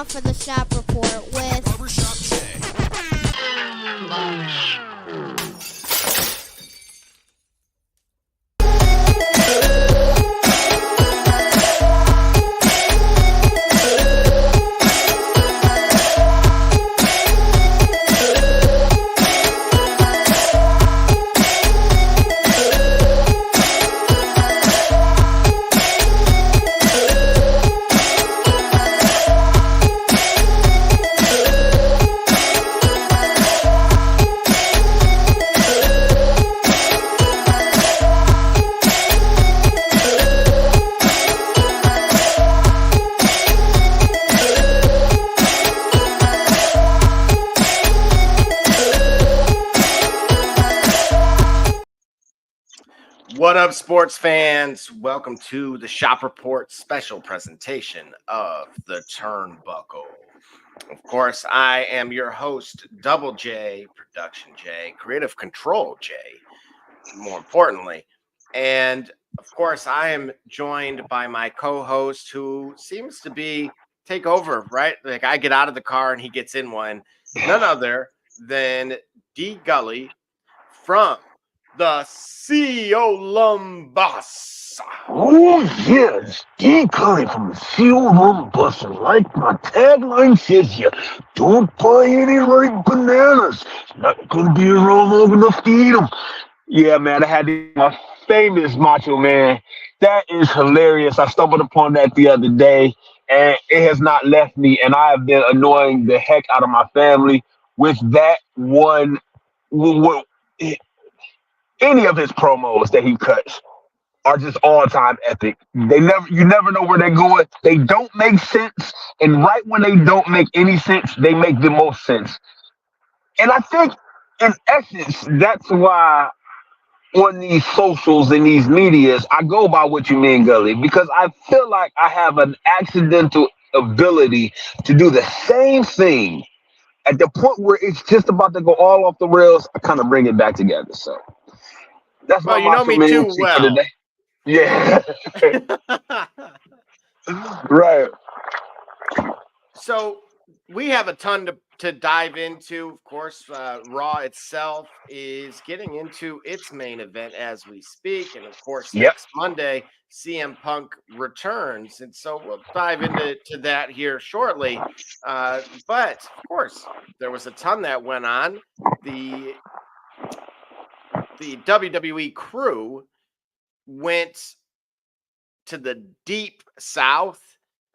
for the Shop Report with Barbershop Jay. What up, sports fans? Welcome to the Shop Report special presentation of the Turnbuckle. Of course, I am your host, Double J, Production J, Creative Control J, more importantly. And of course, I am joined by my co-host who seems to be take over, right? Like I get out of the car and he gets in one. None other than D Gully from the CEO Lumbus. Oh, yes, D. Cody from the CEO Bus. And like my tagline says here, don't buy any ripe bananas. It's not going to be around long enough to eat them. Yeah, man, I had my famous Macho Man. That is hilarious. I stumbled upon that the other day, and it has not left me. And I have been annoying the heck out of my family with that one. Any of his promos that he cuts are just all-time epic. You never know where they're going. They don't make sense, and right when they don't make any sense, they make the most sense. And I think, in essence, that's why on these socials and these medias, I go by what you mean, Gully, because I feel like I have an accidental ability to do the same thing at the point where it's just about to go all off the rails. I kind of bring it back together. So that's Well, my you know Macho me Man too for well. today. Yeah. Right. So we have a ton to dive into. Of course, Raw itself is getting into its main event as we speak. And of course, Yep. next Monday, CM Punk returns. And so we'll dive into that here shortly. But of course, there was a ton that went on. The WWE crew went to the deep south.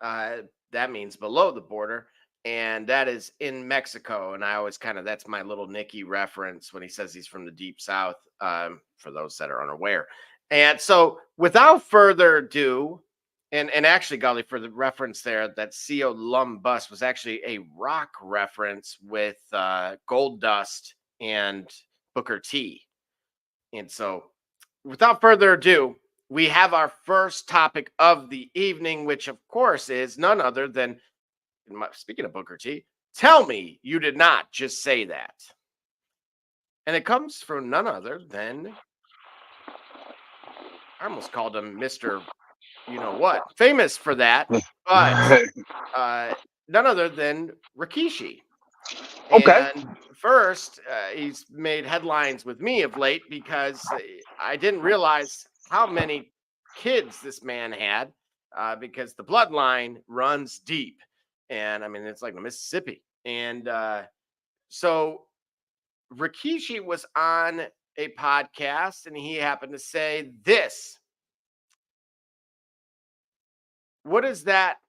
That means below the border, and that is in Mexico. And I always that's my little Nicky reference when he says he's from the deep south, for those that are unaware. And so without further ado, and actually, Golly, for the reference there, that CO Lumbus was actually a Rock reference with Gold Dust and Booker T. And so without further ado, we have our first topic of the evening, which of course is none other than, speaking of Booker T, tell me you did not just say that. And it comes from none other than, I almost called him Mr. You know what, famous for that, but none other than Rikishi. Okay. And first, he's made headlines with me of late because I didn't realize how many kids this man had, because the bloodline runs deep. And I mean, it's like the Mississippi. And so Rikishi was on a podcast and he happened to say this. What is that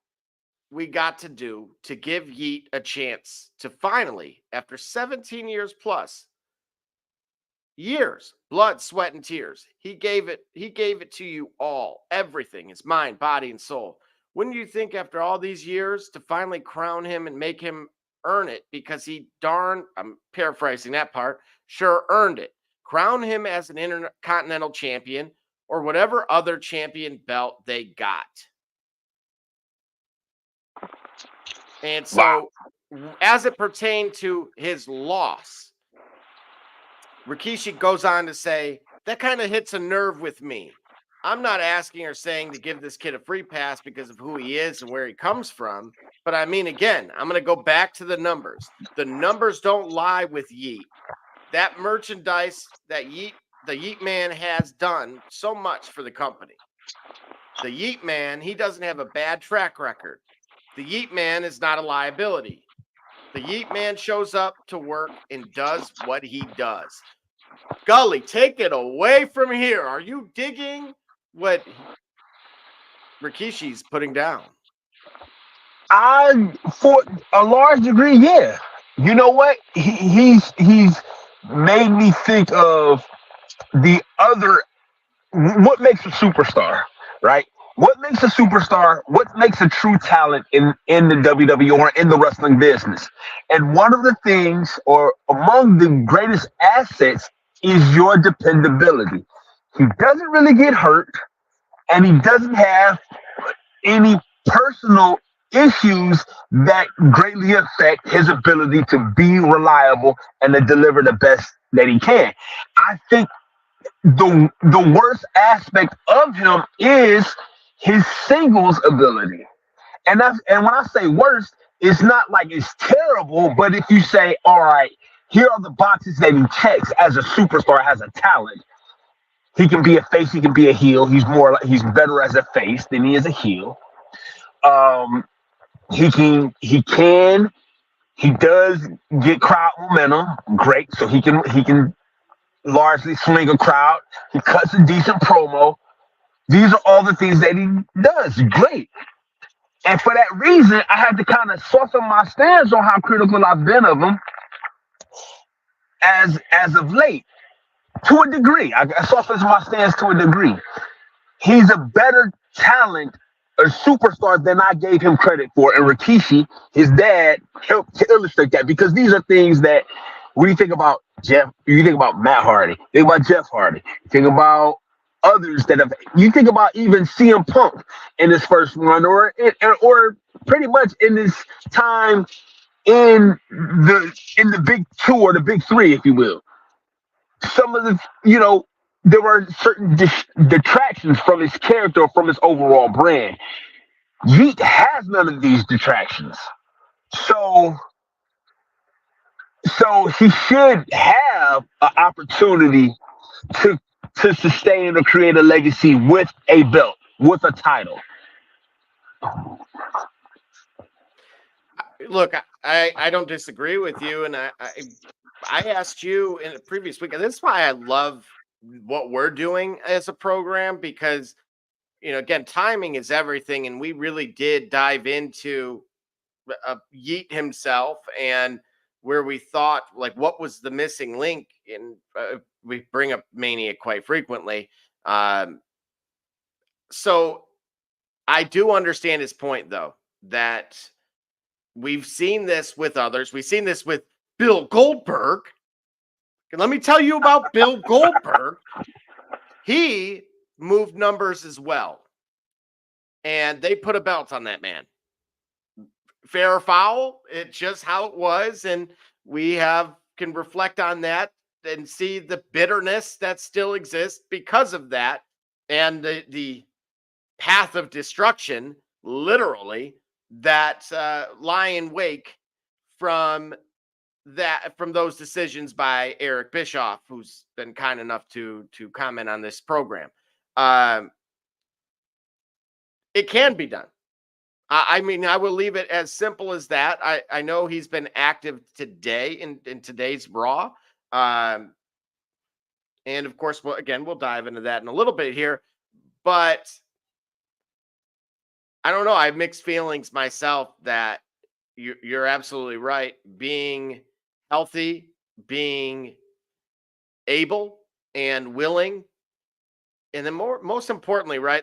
we got to do to give Yeet a chance to finally, after 17 years plus, years, blood, sweat, and tears, he gave it to you all, everything, his mind, body, and soul. Wouldn't you think after all these years to finally crown him and make him earn it, because he I'm paraphrasing that part, sure earned it. Crown him as an intercontinental champion or whatever other champion belt they got. And so, as it pertained to his loss, Rikishi goes on to say, that kind of hits a nerve with me. I'm not asking or saying to give this kid a free pass because of who he is and where he comes from. But I mean, again, I'm going to go back to the numbers. The numbers don't lie with Yeet. That merchandise that the Yeet Man has done so much for the company. The Yeet Man, he doesn't have a bad track record. The Yeet Man is not a liability. The Yeet Man shows up to work and does what he does. Gully, take it away from here. Are you digging what Rikishi's putting down? For a large degree, yeah. You know what? He's made me think of the other. What makes a superstar, right? What makes a superstar? What makes a true talent in the WWE or in the wrestling business? And one of the things, or among the greatest assets, is your dependability. He doesn't really get hurt, and he doesn't have any personal issues that greatly affect his ability to be reliable and to deliver the best that he can. I think the worst aspect of him is his singles ability. And when I say worst, it's not like it's terrible, but if you say, all right, here are the boxes that he checks as a superstar, has a talent. He can be a face, he can be a heel. He's better as a face than he is a heel. Um, he does get crowd momentum, great. So he can largely swing a crowd. He cuts a decent promo. These are all the things that he does, great. And for that reason, I had to kind of soften my stance on how critical I've been of him as of late, to a degree. I softened my stance to a degree. He's a better talent, a superstar than I gave him credit for. And Rikishi, his dad, helped to illustrate that, because these are things that when you think about you think about Matt Hardy, you think about Jeff Hardy, you think about others that have, you think about even CM Punk in his first run, or pretty much in his time in the big two or the big three, if you will. Some of the, there were certain detractions from his character or from his overall brand. Yeet has none of these detractions. So he should have an opportunity to sustain or create a legacy with a belt, with a title. Look, I don't disagree with you, and I asked you in the previous week, and that's why I love what we're doing as a program, because again, timing is everything, and we really did dive into Yeet himself and where we thought, like, what was the missing link. And we bring up Mania quite frequently, so I do understand his point, though, that we've seen this with others. We've seen this with Bill Goldberg. And let me tell you about Bill Goldberg. He moved numbers as well, and they put a belt on that man. Fair or foul, it's just how it was, and we can reflect on that and see the bitterness that still exists because of that, and the path of destruction, literally, that lie in wake from those decisions by Eric Bischoff, who's been kind enough to comment on this program. It can be done. I mean, I will leave it as simple as that. I know he's been active today in today's Raw. And of course, we'll dive into that in a little bit here. But I don't know. I have mixed feelings myself that you're absolutely right. Being healthy, being able and willing. And then most importantly, right,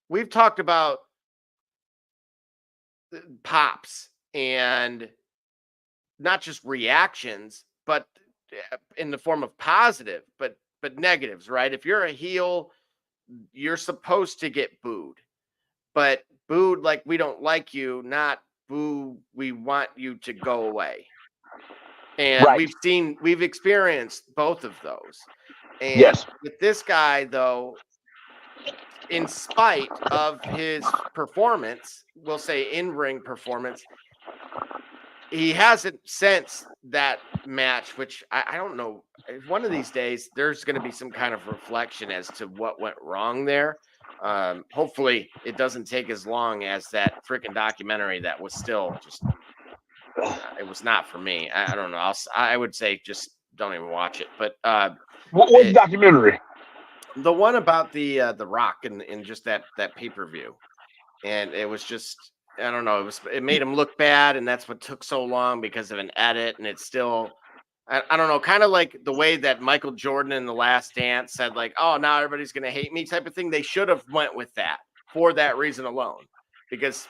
we've talked about pops and not just reactions, but in the form of positive, but negatives, right? If you're a heel, you're supposed to get booed, but booed like we don't like you, not boo, we want you to go away. And Right. we've experienced both of those. And Yes. with this guy, though, in spite of his performance, we'll say in-ring performance, he hasn't since that match, which I don't know. One of these days, there's going to be some kind of reflection as to what went wrong there. Hopefully, it doesn't take as long as that freaking documentary that was still just. It was not for me. I don't know. I would say just don't even watch it. But What's documentary? The one about the Rock and just that pay-per-view, and it was just. I don't know. It made him look bad, and that's what took so long because of an edit. And it's still, I don't know, kind of like the way that Michael Jordan in The Last Dance said, like, "Oh, now everybody's going to hate me," type of thing. They should have went with that for that reason alone, because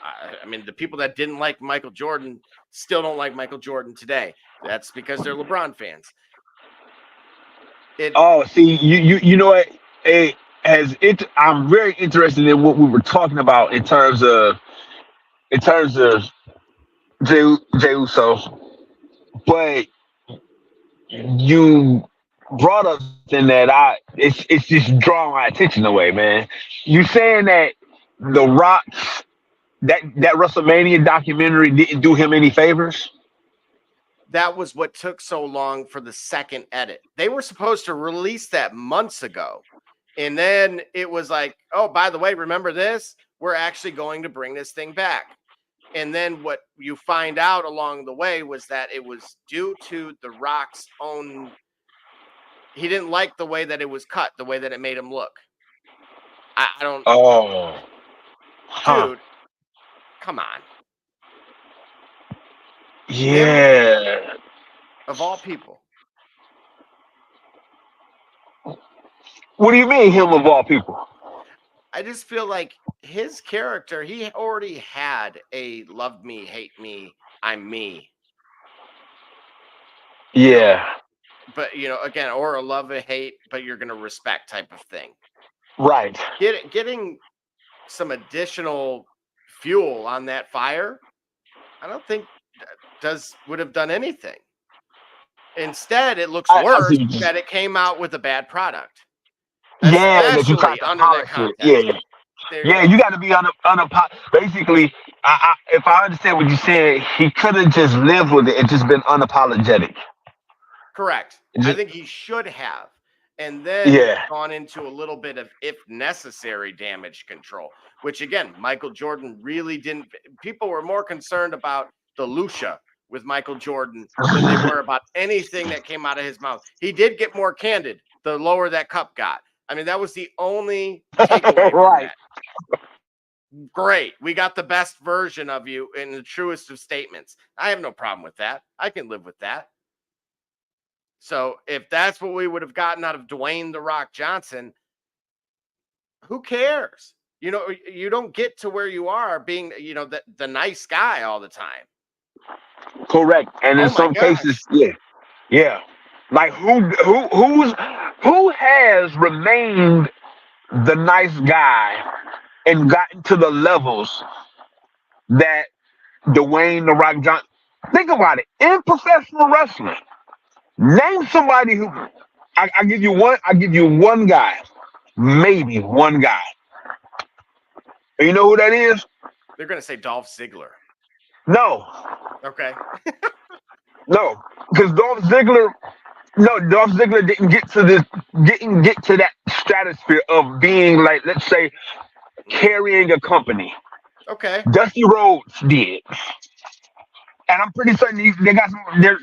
I mean, the people that didn't like Michael Jordan still don't like Michael Jordan today. That's because they're LeBron fans. See, you know what? I'm very interested in what we were talking about in terms of Jey Uso, but you brought up something that it's just drawing my attention away, man. You saying that The Rock's that WrestleMania documentary didn't do him any favors? That was what took so long for the second edit. They were supposed to release that months ago. And then it was like, oh, by the way, remember this? We're actually going to bring this thing back. And then what you find out along the way was that it was due to The Rock's own. He didn't like the way that it was cut, the way that it made him look. I don't. Oh. Dude, come on. Yeah. Him, of all people. What do you mean, him of all people? I just feel like his character, he already had a love me, hate me, I'm me. Yeah. But, again, or a love or hate, but you're going to respect type of thing. Right. Getting some additional fuel on that fire, I don't think would have done anything. Instead, it looks worse that it came out with a bad product. Yeah, that you tried Especially to under that polish it. context. Yeah, you got to be basically. If I understand what you're saying, he could have just lived with it and just been unapologetic. Correct. I think he should have, and then gone into a little bit of, if necessary, damage control. Which again, Michael Jordan really didn't. People were more concerned about the Lucia with Michael Jordan than they were about anything that came out of his mouth. He did get more candid the lower that cup got. I mean, that was the only takeaway from that. Great. We got the best version of you in the truest of statements. I have no problem with that. I can live with that. So if that's what we would have gotten out of Dwayne "The Rock" Johnson, who cares? You don't get to where you are being, the nice guy all the time. Correct. And in some cases, yeah. Like who has remained the nice guy and gotten to the levels that Dwayne "The Rock" Johnson? Think about it. In professional wrestling, name somebody who I give you one. I give you one guy, maybe one guy. And you know who that is? They're gonna say Dolph Ziggler. No. Okay. No, because Dolph Ziggler didn't get to that stratosphere of being, like, let's say, carrying a company. Okay. Dusty Rhodes did. And I'm pretty certain they got some. There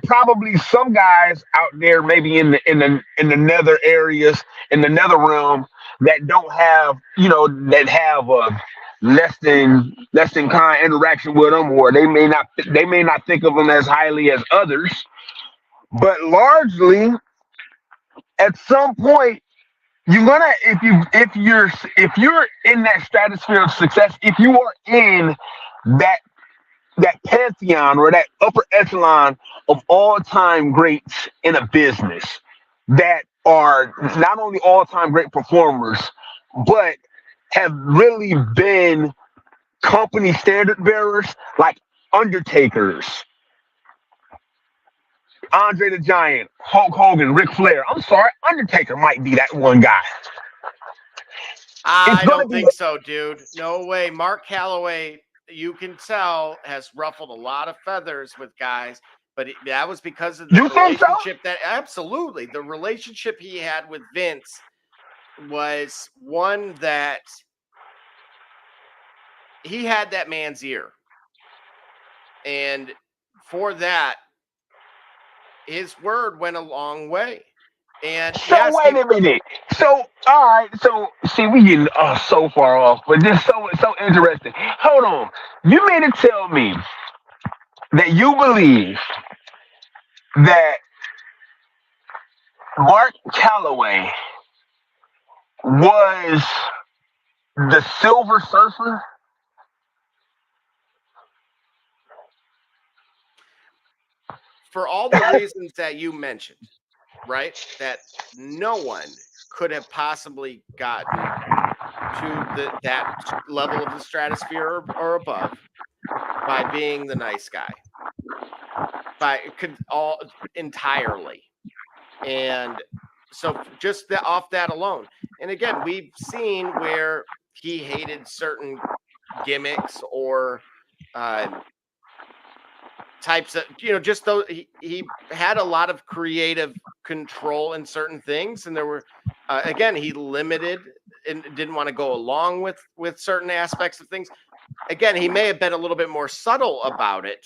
probably some guys out there, maybe in the nether areas, in the nether realm, that don't have, that have a less than kind interaction with them, or they may not think of them as highly as others. But largely, at some point, you're gonna if you're in that stratosphere of success, if you are in that pantheon or that upper echelon of all-time greats in a business that are not only all-time great performers, but have really been company standard bearers, like Undertakers, Andre the Giant, Hulk Hogan, Ric Flair. I'm sorry, Undertaker might be that one guy. I gonna don't be. think so, dude. No way. Mark Calloway, you can tell, has ruffled a lot of feathers with guys, but that was because of the You think so? relationship that absolutely the relationship he had with Vince was one that he had that man's ear. And for that, his word went a long way. And So yes, wait a minute. So all right. So see, we getting so far off, but this so interesting. Hold on. You mean to tell me that you believe that Mark Calloway was the Silver Surfer? for all the reasons that you mentioned, right? That no one could have possibly gotten to that level of the stratosphere or above by being the nice guy, by all entirely. And so just off that alone. And again, we've seen where he hated certain gimmicks or types of, just though he had a lot of creative control in certain things. And there were, again, he limited and didn't want to go along with certain aspects of things. Again, he may have been a little bit more subtle about it,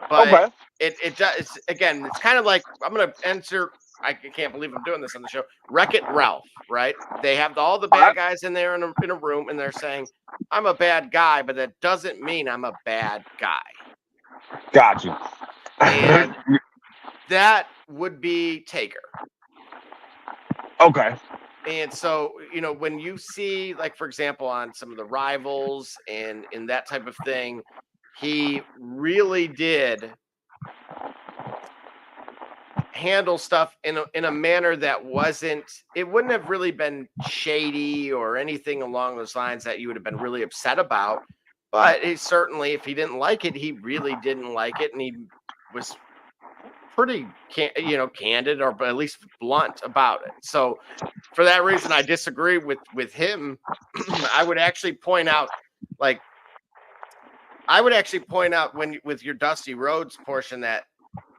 but Okay. it does. Again, it's kind of like, I'm going to answer. I can't believe I'm doing this on the show. Wreck-It Ralph, right? They have all the bad guys in there in a room, and they're saying, "I'm a bad guy," but that doesn't mean I'm a bad guy. Got you. And that would be Taker. Okay. And so, when you see, like, for example, on some of the Rivals and in that type of thing, he really did handle stuff in a manner that wouldn't have really been shady or anything along those lines that you would have been really upset about. But he certainly, if he didn't like it, he really didn't like it, and he was pretty candid, or at least blunt about it. So for that reason, I disagree with him. I would actually point out when with your Dusty Rhodes portion that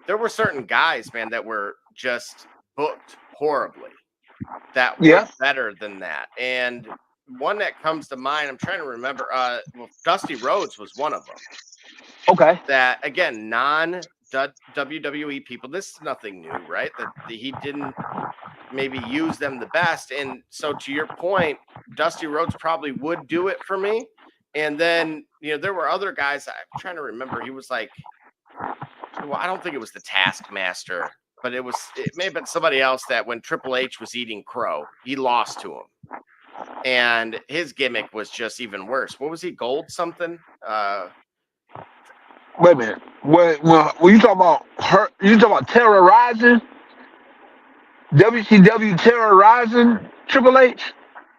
there were certain guys, man, that were just booked horribly that were better than that. And one that comes to mind, I'm trying to remember, Dusty Rhodes was one of them. Okay. That, again, non-WWE people, this is nothing new, right? That he didn't maybe use them the best. And so to your point, Dusty Rhodes probably would do it for me. And then, there were other guys, I'm trying to remember, he was like, well, I don't think it was the Taskmaster, but it may have been somebody else that when Triple H was eating crow, he lost to him. And his gimmick was just even worse. What was he, Gold something? Wait a minute. When you talking about her, you talking about terrorizing? WCW terrorizing Triple H?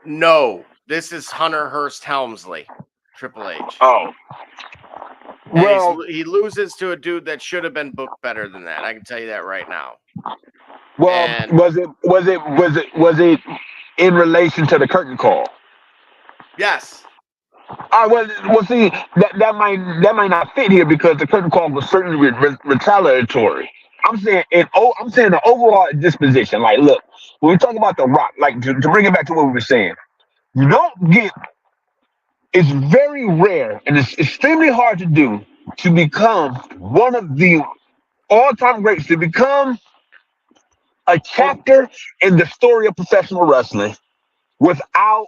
No, this is Hunter Hearst Helmsley, Triple H. Oh. And Well, he loses to a dude that should have been booked better than that. I can tell you that right now. well, And was it in relation to the curtain call? yes. Well, see, that might not fit here because the curtain call was certainly retaliatory. I'm saying the overall disposition. Like, look, when we talk about The Rock, like to bring it back to what we were saying, you don't get. It's very rare and it's extremely hard to do to become one of the all-time greats, to become a chapter in the story of professional wrestling without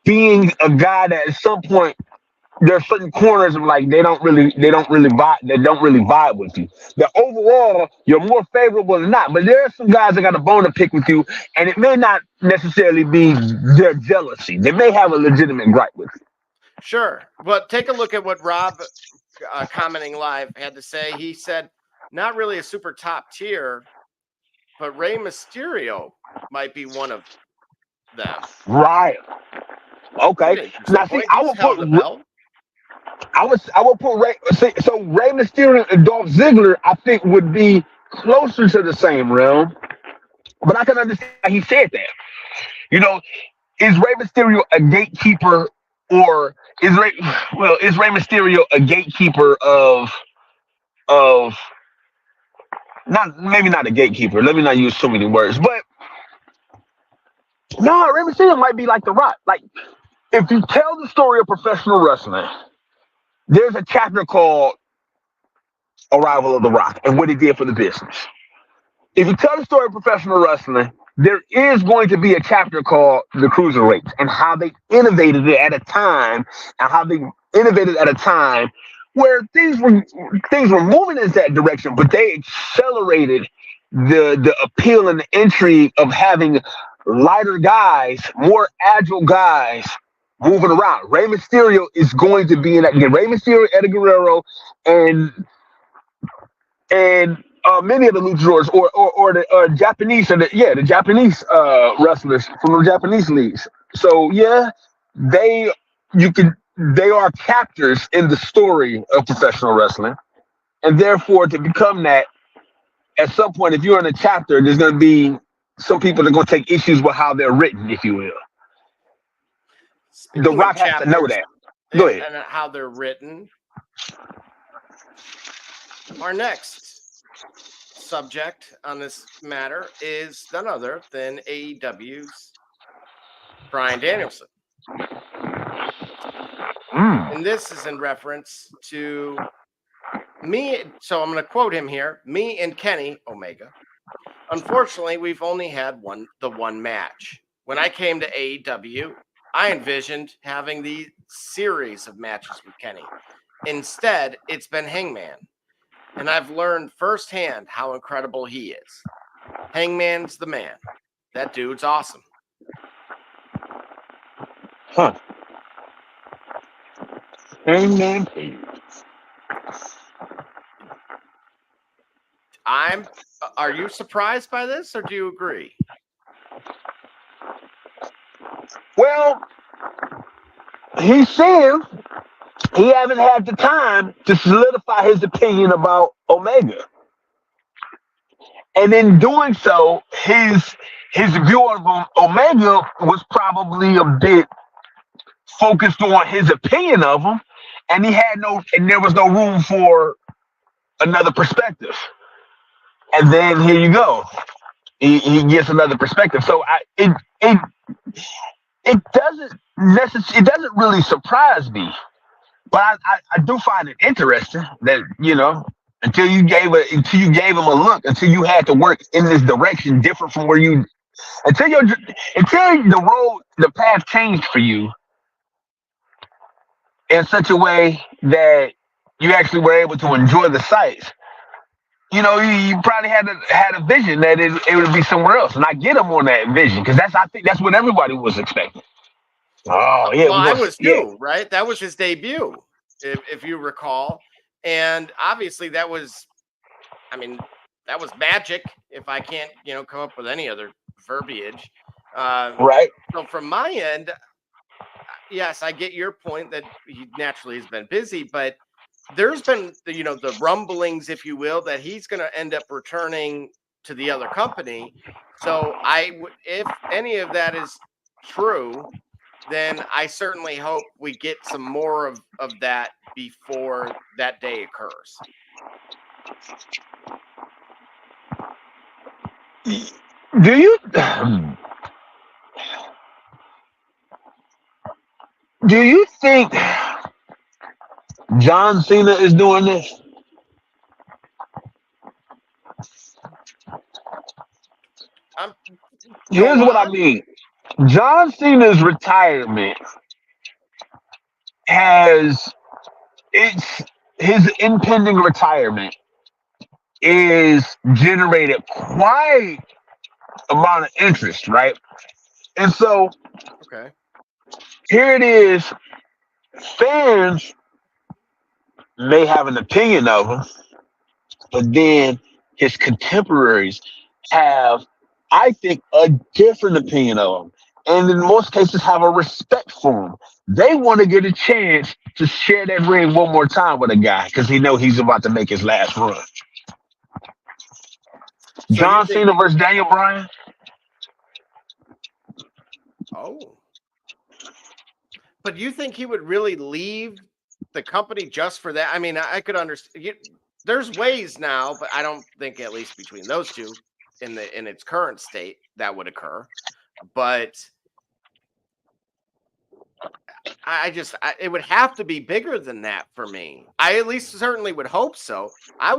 being a guy that at some point there are certain corners of like they don't really vibe with you. That overall you're more favorable than not, but there are some guys that got a bone to pick with you, and it may not necessarily be their jealousy. They may have a legitimate gripe with you. Sure. But take a look at what Rob, commenting live, had to say. He said, not really a super top tier, but Rey Mysterio might be one of them. Right. Okay. Now see, I would put Ray. So Rey Mysterio and Dolph Ziggler, I think, would be closer to the same realm. But I can understand how he said that. You know, is Rey Mysterio a gatekeeper, or is Rey Mysterio a gatekeeper of not, maybe not a gatekeeper. Let me not use too many words, but no, Rey Mysterio might be like The Rock. Like, if you tell the story of professional wrestling, there's a chapter called Arrival of The Rock and what he did for the business. If you tell the story of professional wrestling, there is going to be a chapter called the Cruiserweights and how they innovated it at a time, and how they innovated at a time where things were moving in that direction, but they accelerated the appeal and the intrigue of having lighter guys, more agile guys moving around. Rey Mysterio is going to be in that game. Rey Mysterio, Eddie Guerrero, and many of the luchadors or the Japanese, and the Japanese wrestlers from the Japanese leagues. So yeah, they they are chapters in the story of professional wrestling, and therefore to become that, at some point, if you're in a chapter, there's going to be some people that are going to take issues with how they're written, if you will. The Speaking of Rock has to know chapters that. Go ahead. and how they're written, our next subject on this matter is none other than AEW's Bryan Danielson. And this is in reference to me. So I'm going to quote him here. Me and Kenny Omega. Unfortunately, we've only had the one match. When I came to AEW, I envisioned having the series of matches with Kenny. Instead, it's been Hangman. And I've learned firsthand how incredible he is. Hangman's the man. That dude's awesome. Huh. Hangman. Are you surprised by this, or do you agree? Well, he's saying he hasn't had the time to solidify his opinion about Omega. And in doing so, his view of Omega was probably a bit focused on his opinion of him, and there was no room for another perspective. And then here you go, he gets another perspective. So it doesn't really surprise me, but I do find it interesting that until you gave him a look, until you had to work in this direction different from until the path changed for you in such a way that you actually were able to enjoy the sights. You probably had a vision that it would be somewhere else, and I get him on that vision because I think that's what everybody was expecting. Oh yeah, well, I was too, right? That was his debut, if you recall, and obviously that was magic. If I can't, come up with any other verbiage, right? So from my end, yes, I get your point that he naturally has been busy, but there's been the rumblings, if you will, that he's going to end up returning to the other company. So if any of that is true, then I certainly hope we get some more of that before that day occurs. Do you think John Cena is doing this? Here's what I mean. John Cena's retirement his impending retirement is generated quite amount of interest, right? And so okay, here it is. Fans may have an opinion of him, but then his contemporaries have, I think, a different opinion of him, and in most cases have a respect for him. They want to get a chance to share that ring one more time with a guy because he know he's about to make his last run. So John Cena versus Daniel Bryan. Oh, But you think he would really leave the company just for that? I mean, I could understand. There's ways now, but I don't think, at least between those two, in its current state, that would occur. But it would have to be bigger than that for me. I at least certainly would hope so. I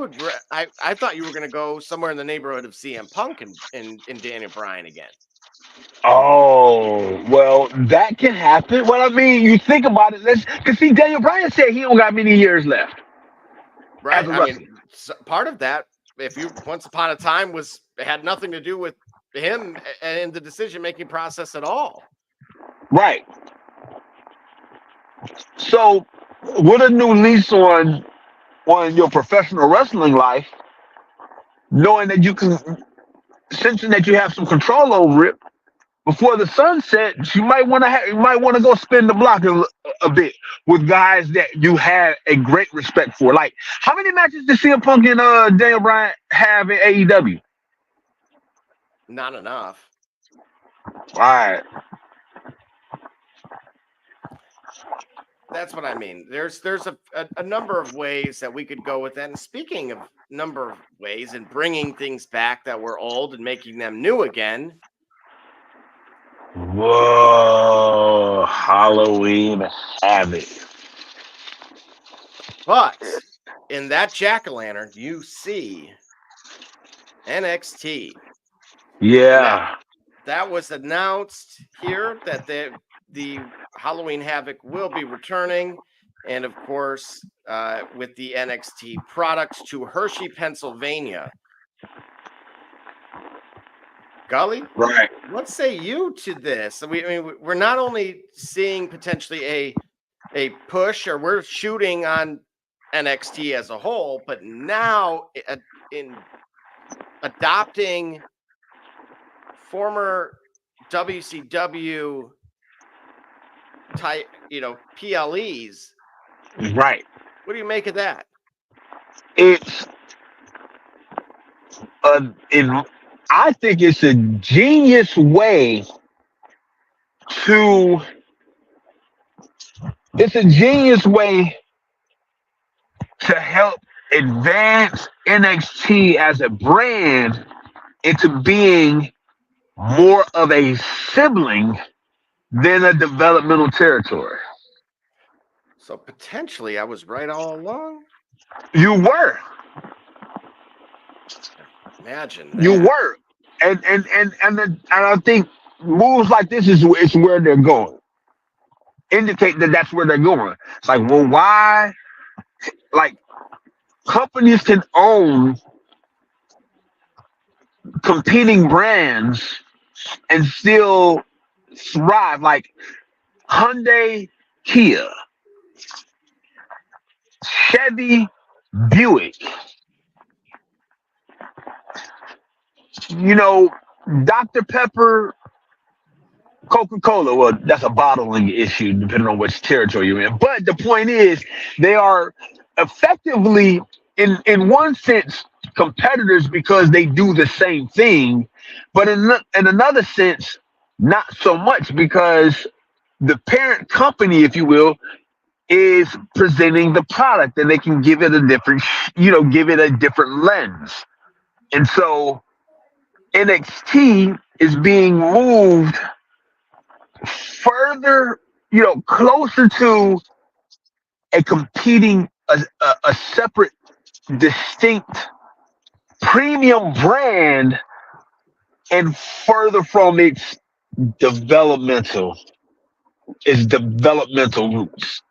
thought you were going to go somewhere in the neighborhood of CM Punk and Daniel Bryan again. Oh, well, that can happen. Well, I mean, you think about it. Because see, Daniel Bryan said he don't got many years left. Right. I mean, part of that, if you once upon a time had nothing to do with him and the decision-making process at all. Right. So, with a new lease on your professional wrestling life, knowing that you can, sensing that you have some control over it, before the sun sets, you might want to go spin the block a bit with guys that you have a great respect for. Like, how many matches did CM Punk and Daniel Bryan have in AEW? Not enough. Right. That's what I mean. There's a number of ways that we could go with that. And speaking of number of ways and bringing things back that were old and making them new again. Whoa, Halloween Havoc. But in that jack-o'-lantern, you see NXT. Yeah. That was announced here that the Halloween Havoc will be returning. And of course, with the NXT products to Hershey, Pennsylvania. Gully, Right. what say you to this? I mean, we're not only seeing potentially a push, or we're shooting on NXT as a whole, but now in adopting former WCW type, PLEs. Right. What do you make of that? It's I think it's a genius way to help advance NXT as a brand into being more of a sibling than a developmental territory. So potentially I was right all along. You were. Imagine that. You were. And I think moves like this is where they're going. Indicate that that's where they're going. It's like, well, why? Like, companies can own competing brands and still thrive. Like Hyundai, Kia, Chevy, Buick. Dr. Pepper, Coca-Cola. Well, that's a bottling issue depending on which territory you're in. But the point is, they are effectively, in one sense, competitors because they do the same thing. But in another sense, not so much, because the parent company, if you will, is presenting the product and they can give it a different lens. And so NXT is being moved further, closer to a competing, a separate, distinct premium brand, and further from its developmental roots.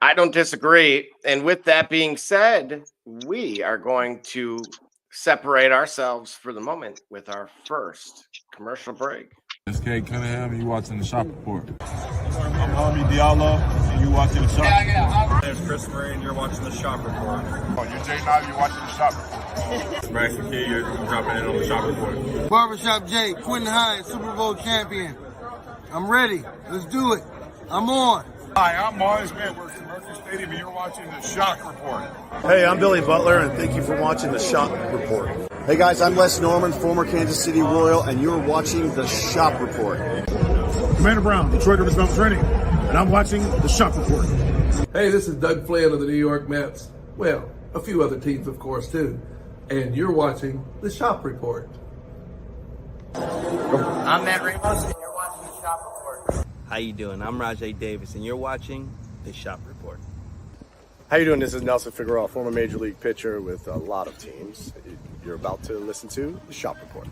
I don't disagree. And with that being said, we are going to separate ourselves for the moment with our first commercial break. It's Kate Cunningham, and you watching the Shop Report. I'm Mami Diallo, and you watching the Shop Report. My name's Chris Murray, and you're watching the Shop Report. Oh, you're Jay Knight, you're watching the Shop Report. It's Braxton Key, you're dropping in on the Shop Report. Barbershop Jay, Quentin Hines, Super Bowl champion. I'm ready. Let's do it. I'm on. Hi, I'm Mars Man. We're from Mercury Stadium, and you're watching the Shock Report. Hey, I'm Billy Butler, and thank you for watching the Shop Report. Hey guys, I'm Les Norman, former Kansas City Royal, and you're watching the Shop Report. Commander Brown, Detroit Rivers Mountain Training, and I'm watching the Shop Report. Hey, this is Doug Flynn of the New York Mets. Well, a few other teams, of course, too. And you're watching the Shop Report. I'm Matt Ramos, and you're watching the Shop Report. How you doing? I'm Rajay Davis, and you're watching the Shop Report. How you doing? This is Nelson Figueroa, former Major League pitcher with a lot of teams. You're about to listen to the Shop Report.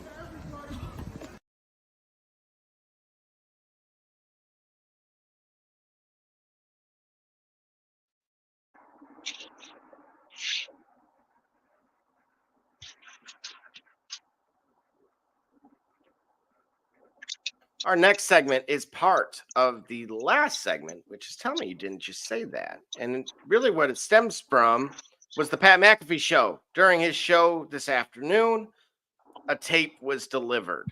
Our next segment is part of the last segment, which is tell me you didn't just say that. And really what it stems from was the Pat McAfee show. During his show this afternoon, a tape was delivered.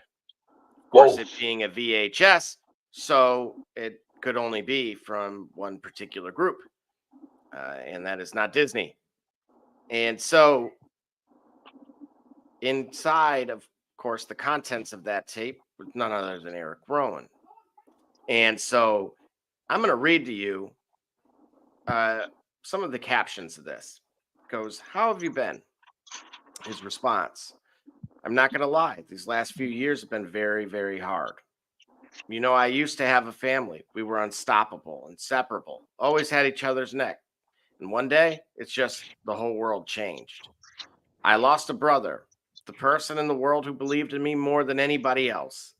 Of course, it being a VHS, so it could only be from one particular group, and that is not Disney. And so inside, of course, the contents of that tape was none other than Eric Rowan. And so I'm going to read to you some of the captions of this. It goes, "How have you been?" His response, "I'm not going to lie. These last few years have been very, very hard. You know, I used to have a family. We were unstoppable, inseparable, always had each other's neck. And one day, it's just the whole world changed. I lost a brother, the person in the world who believed in me more than anybody else.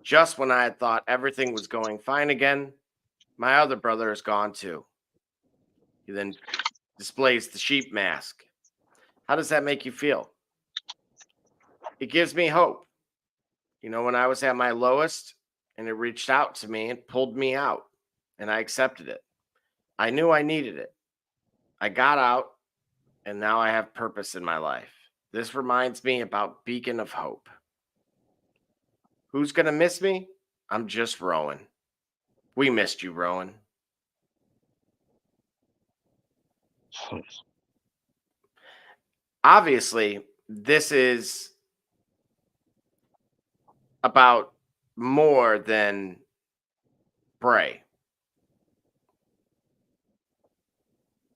Just when I had thought everything was going fine again, my other brother is gone too." He then displays the sheep mask. "How does that make you feel?" "It gives me hope. You know, when I was at my lowest and it reached out to me and pulled me out, and I accepted it. I knew I needed it. I got out, and now I have purpose in my life. This reminds me about beacon of hope. Who's going to miss me? I'm just Rowan. We missed you, Rowan." Obviously, this is about more than Bray.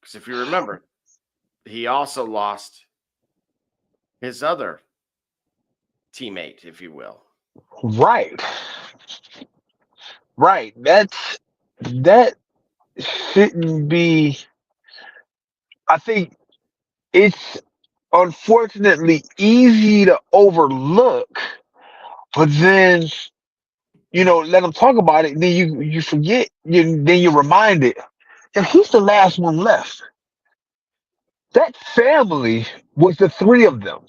Because if you remember, he also lost his other teammate, if you will. Right. Right. That shouldn't be. I think it's unfortunately easy to overlook, but then let them talk about it. Then you forget. Then you're reminded. And he's the last one left. That family was the three of them,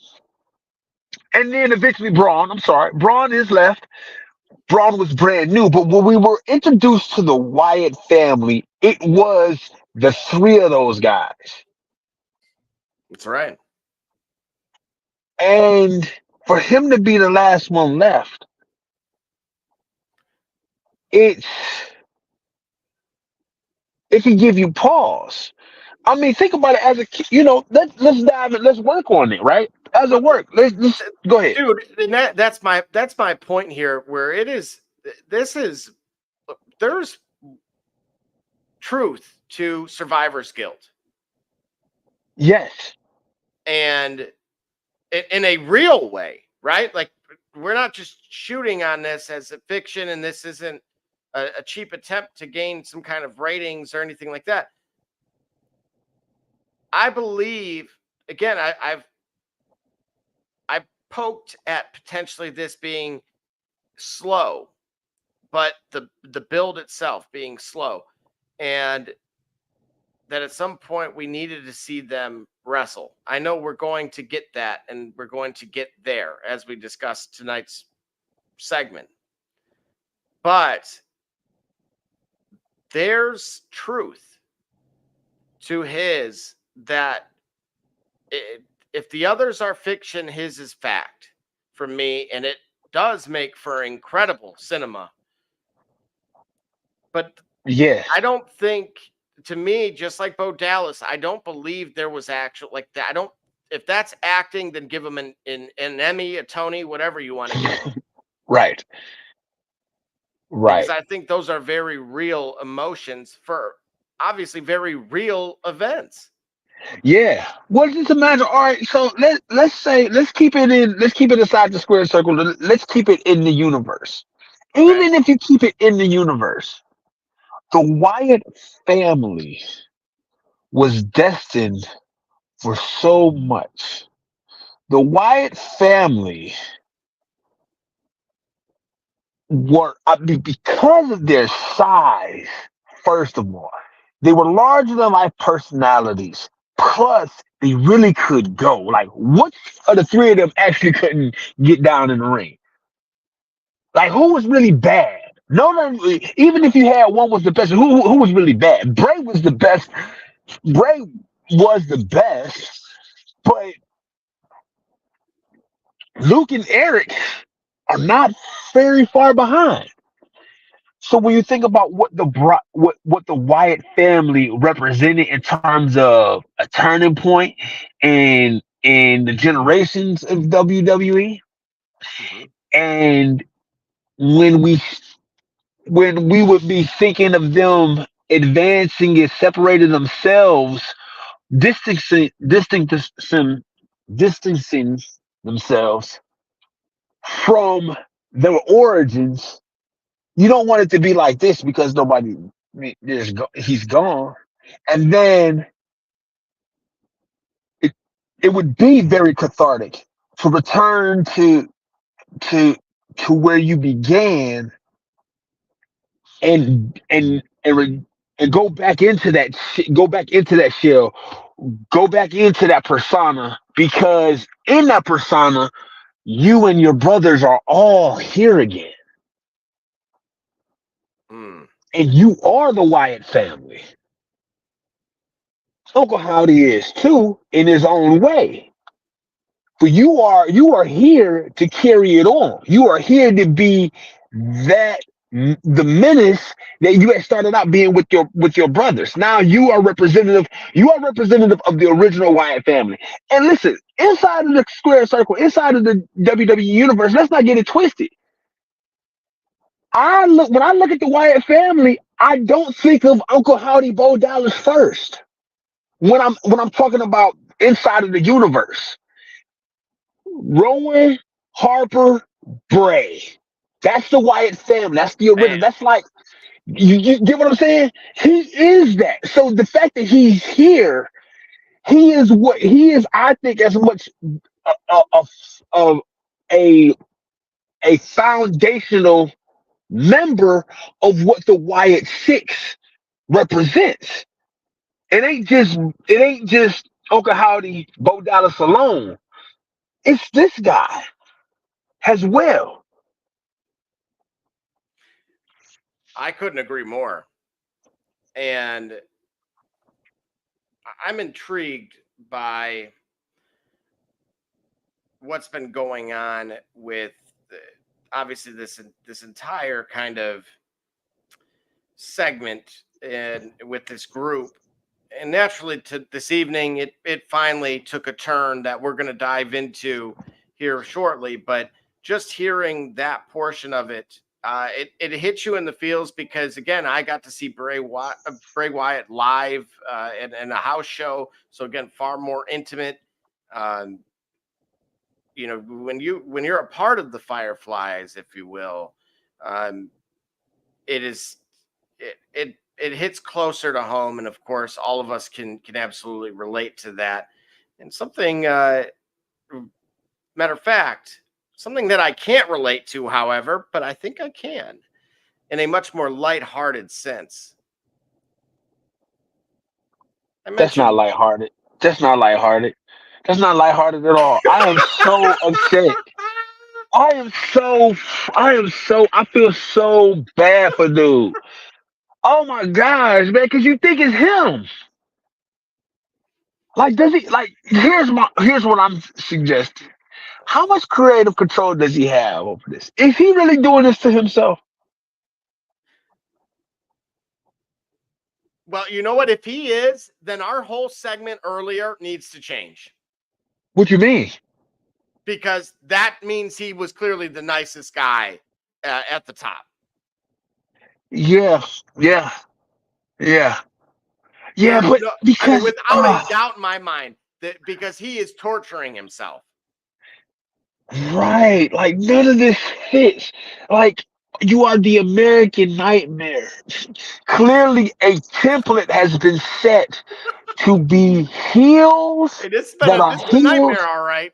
and then eventually Braun. I'm sorry, Braun is left. Braun was brand new, but when we were introduced to the Wyatt family, it was the three of those guys. That's right. And for him to be the last one left, it can give you pause. I mean, think about it as a kid. Let's dive in. Let's work on it, right? As a work. Let's go ahead, dude. And that's my point here. Where it is, there's truth to survivor's guilt. Yes, and in a real way, right? Like, we're not just shooting on this as a fiction, and this isn't a cheap attempt to gain some kind of ratings or anything like that. I believe, again, I've poked at potentially this being slow, but the build itself being slow, and that at some point we needed to see them wrestle. I know we're going to get that, and we're going to get there as we discuss tonight's segment. But there's truth to his that if the others are fiction, his is fact for me, and it does make for incredible cinema. But yeah, I don't think, to me, just like Bo Dallas, I don't believe there was actual like that. I don't. If that's acting, then give him an Emmy, a Tony, whatever you want to give him. right. because Right. I think those are very real emotions for obviously very real events. Yeah. Well, just imagine. All right. So let's keep it in. Let's keep it inside the square circle. Let's keep it in the universe. Okay. Even if you keep it in the universe, the Wyatt family was destined for so much. The Wyatt family were because of their size. First of all, they were larger than life personalities. Plus, they really could go. Like, which of the three of them actually couldn't get down in the ring? Like, who was really bad? No, even if you had one was the best, who was really bad? Bray was the best. Bray was the best, but Luke and Eric are not very far behind. So when you think about what the Wyatt family represented in terms of a turning point in the generations of WWE, Mhm. and when we when we would be thinking of them advancing and separating themselves, distancing distancing themselves from their origins. You don't want it to be like this because nobody he's gone, and then it it would be very cathartic to return to to where you began and go back into go back into that shell, go back into that persona, because in that persona you and your brothers are all here again, Mm. and you are the Wyatt family. Uncle Howdy is too in his own way. But you are here to carry it on. You are here to be that the menace that you had started out being with your brothers. Now you are representative. You are representative of the original Wyatt family. And listen, inside of the square circle, inside of the WWE universe, let's not get it twisted. When I look at the Wyatt family, I don't think of Uncle Howdy Bo Dallas first. When I'm talking about inside of the universe, Rowan, Harper, Bray. That's the Wyatt family. That's the Man. original. That's like you get what I'm saying? He is that. So the fact that he's here, he is what he is. I think as much of a a foundational member of what the Wyatt Six represents. It ain't just Uncle Howdy, Bo Dallas alone. It's this guy as well. I couldn't agree more. And I'm intrigued by what's been going on with obviously this entire kind of segment and with this group. And naturally to this evening it finally took a turn that we're going to dive into here shortly, but just hearing that portion of it, it hits you in the feels because again I got to see Bray Wyatt live in a house show, so again far more intimate. um, when you're a part of the Fireflies, if you will, um, it is it hits closer to home, and of course, all of us can absolutely relate to that. And something, matter of fact, something that I can't relate to, however, but I think I can in a much more lighthearted sense. I That's not mentioned lighthearted. That's not lighthearted. That's not lighthearted at all. I am so upset. I am so, I feel so bad for dude. Oh my gosh, man, because you think it's him. Like, does he, like, here's what I'm suggesting. How much creative control does he have over this? Is he really doing this to himself? well, you know what? If he is, then our whole segment earlier needs to change What you mean? because that means he was clearly the nicest guy at the top. Yeah, yeah, yeah, yeah. There's But no, I mean, because without a doubt in my mind, that because he is torturing himself. right, like none of this fits. Like you are the American Nightmare. Clearly, a template has been set to be heels Hey, this has been that a are this is a heels. nightmare, all right.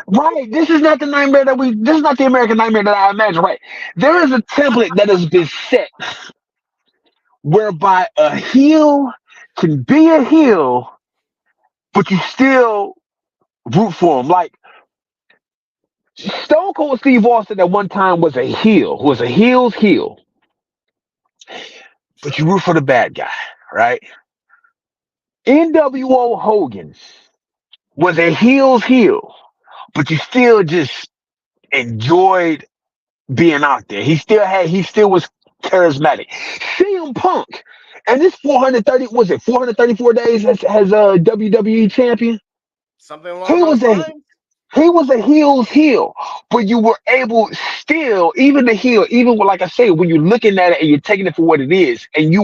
Right. This is not the nightmare that we. This is not the American Nightmare that I imagine. Right. There is a template that has been set whereby a heel can be a heel, but you still root for him. Like Stone Cold Steve Austin at one time was a heel's heel, but you Sure. root for the bad guy, right? NWO Hogan was a heel's heel, but you still just enjoyed being out there. He still was charismatic. CM Punk, and this 434 days as a WWE champion. Something along He those was a lines. He was a heel's heel, but you were able still, even the heel, even with, like I say, when you're looking at it and you're taking it for what it is, and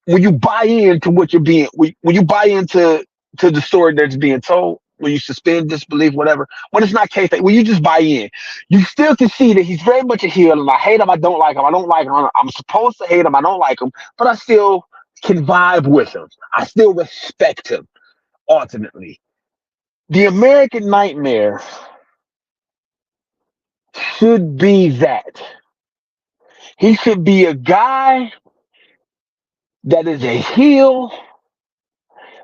when you buy into what you're being, when you buy into the story that's being told, when you suspend disbelief, whatever, when it's not case, when you just buy in, you still can see that he's very much a heel, and I hate him, I don't like him, I don't like him, I'm supposed to hate him, I don't like him, but I still can vibe with him. I still respect him, ultimately. The American Nightmare should be that. He should be a guy that is a heel,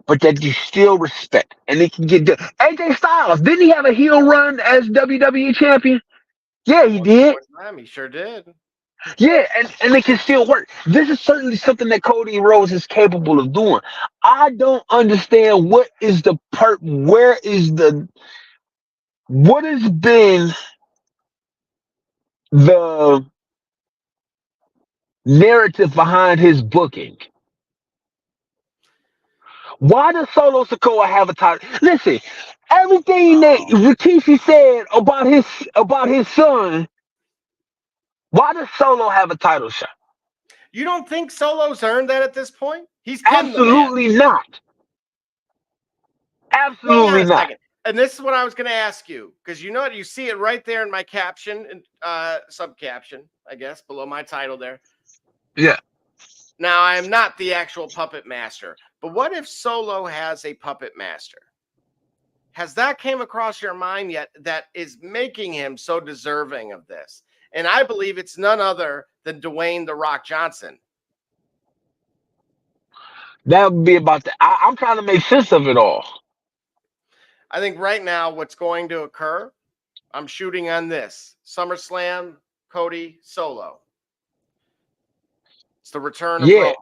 but that you still respect. And he can get done. AJ Styles, didn't he have a heel run as WWE champion? Yeah, he did. One time, he sure did. Yeah, and it can still work. This is certainly something that Cody Rhodes is capable of doing. I don't understand what has been the narrative behind his booking. Why does Solo Sikoa have a title? Listen, everything that Rikishi said about his son, why does Solo have a title shot? You don't think Solo's earned that at this point? He's pinned the man. Absolutely not. Hang on Absolutely a not. second. And this is what I was going to ask you, because you know what? You see it right there in my caption and subcaption, I guess, below my title there. Yeah. Now, I am not the actual puppet master, but what if Solo has a puppet master? Has that came across your mind yet that is making him so deserving of this? And I believe it's none other than Dwayne "The Rock" Johnson. That would be about the. I'm trying to make sense of it all. I think right now what's going to occur, I'm shooting on this. SummerSlam, Cody, Solo. It's the return of Roman.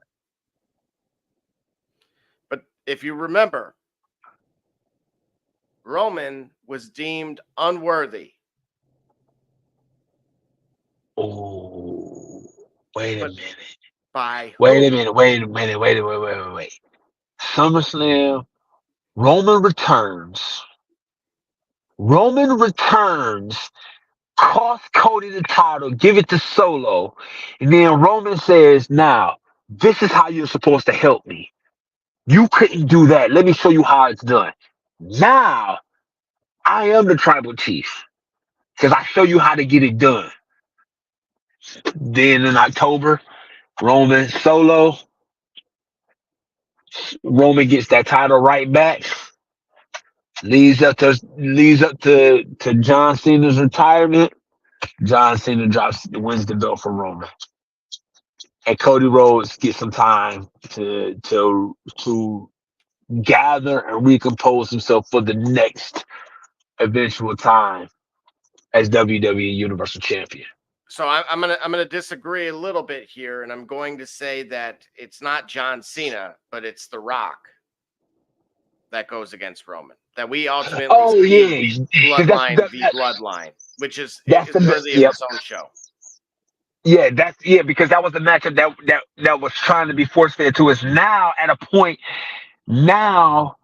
But if you remember, Roman was deemed unworthy. Oh, wait a minute. By who? Wait a minute. SummerSlam, Roman returns. Cost Cody the title, give it to Solo, and then Roman says, "Now, this is how you're supposed to help me. You couldn't do that. Let me show you how it's done. Now, I am the tribal chief because I show you how to get it done." Then in October, Roman gets that title right back. Leads up to John Cena's retirement. John Cena wins the belt for Roman, and Cody Rhodes gets some time to gather and recompose himself for the next eventual time as WWE Universal Champion. So I'm gonna disagree a little bit here, and I'm going to say that it's not John Cena, but it's The Rock that goes against Roman. That we ultimately see Bloodline v Bloodline, which is worthy of its own show. Yeah, because that was the matchup that was trying to be force fed to us. Now at a point, now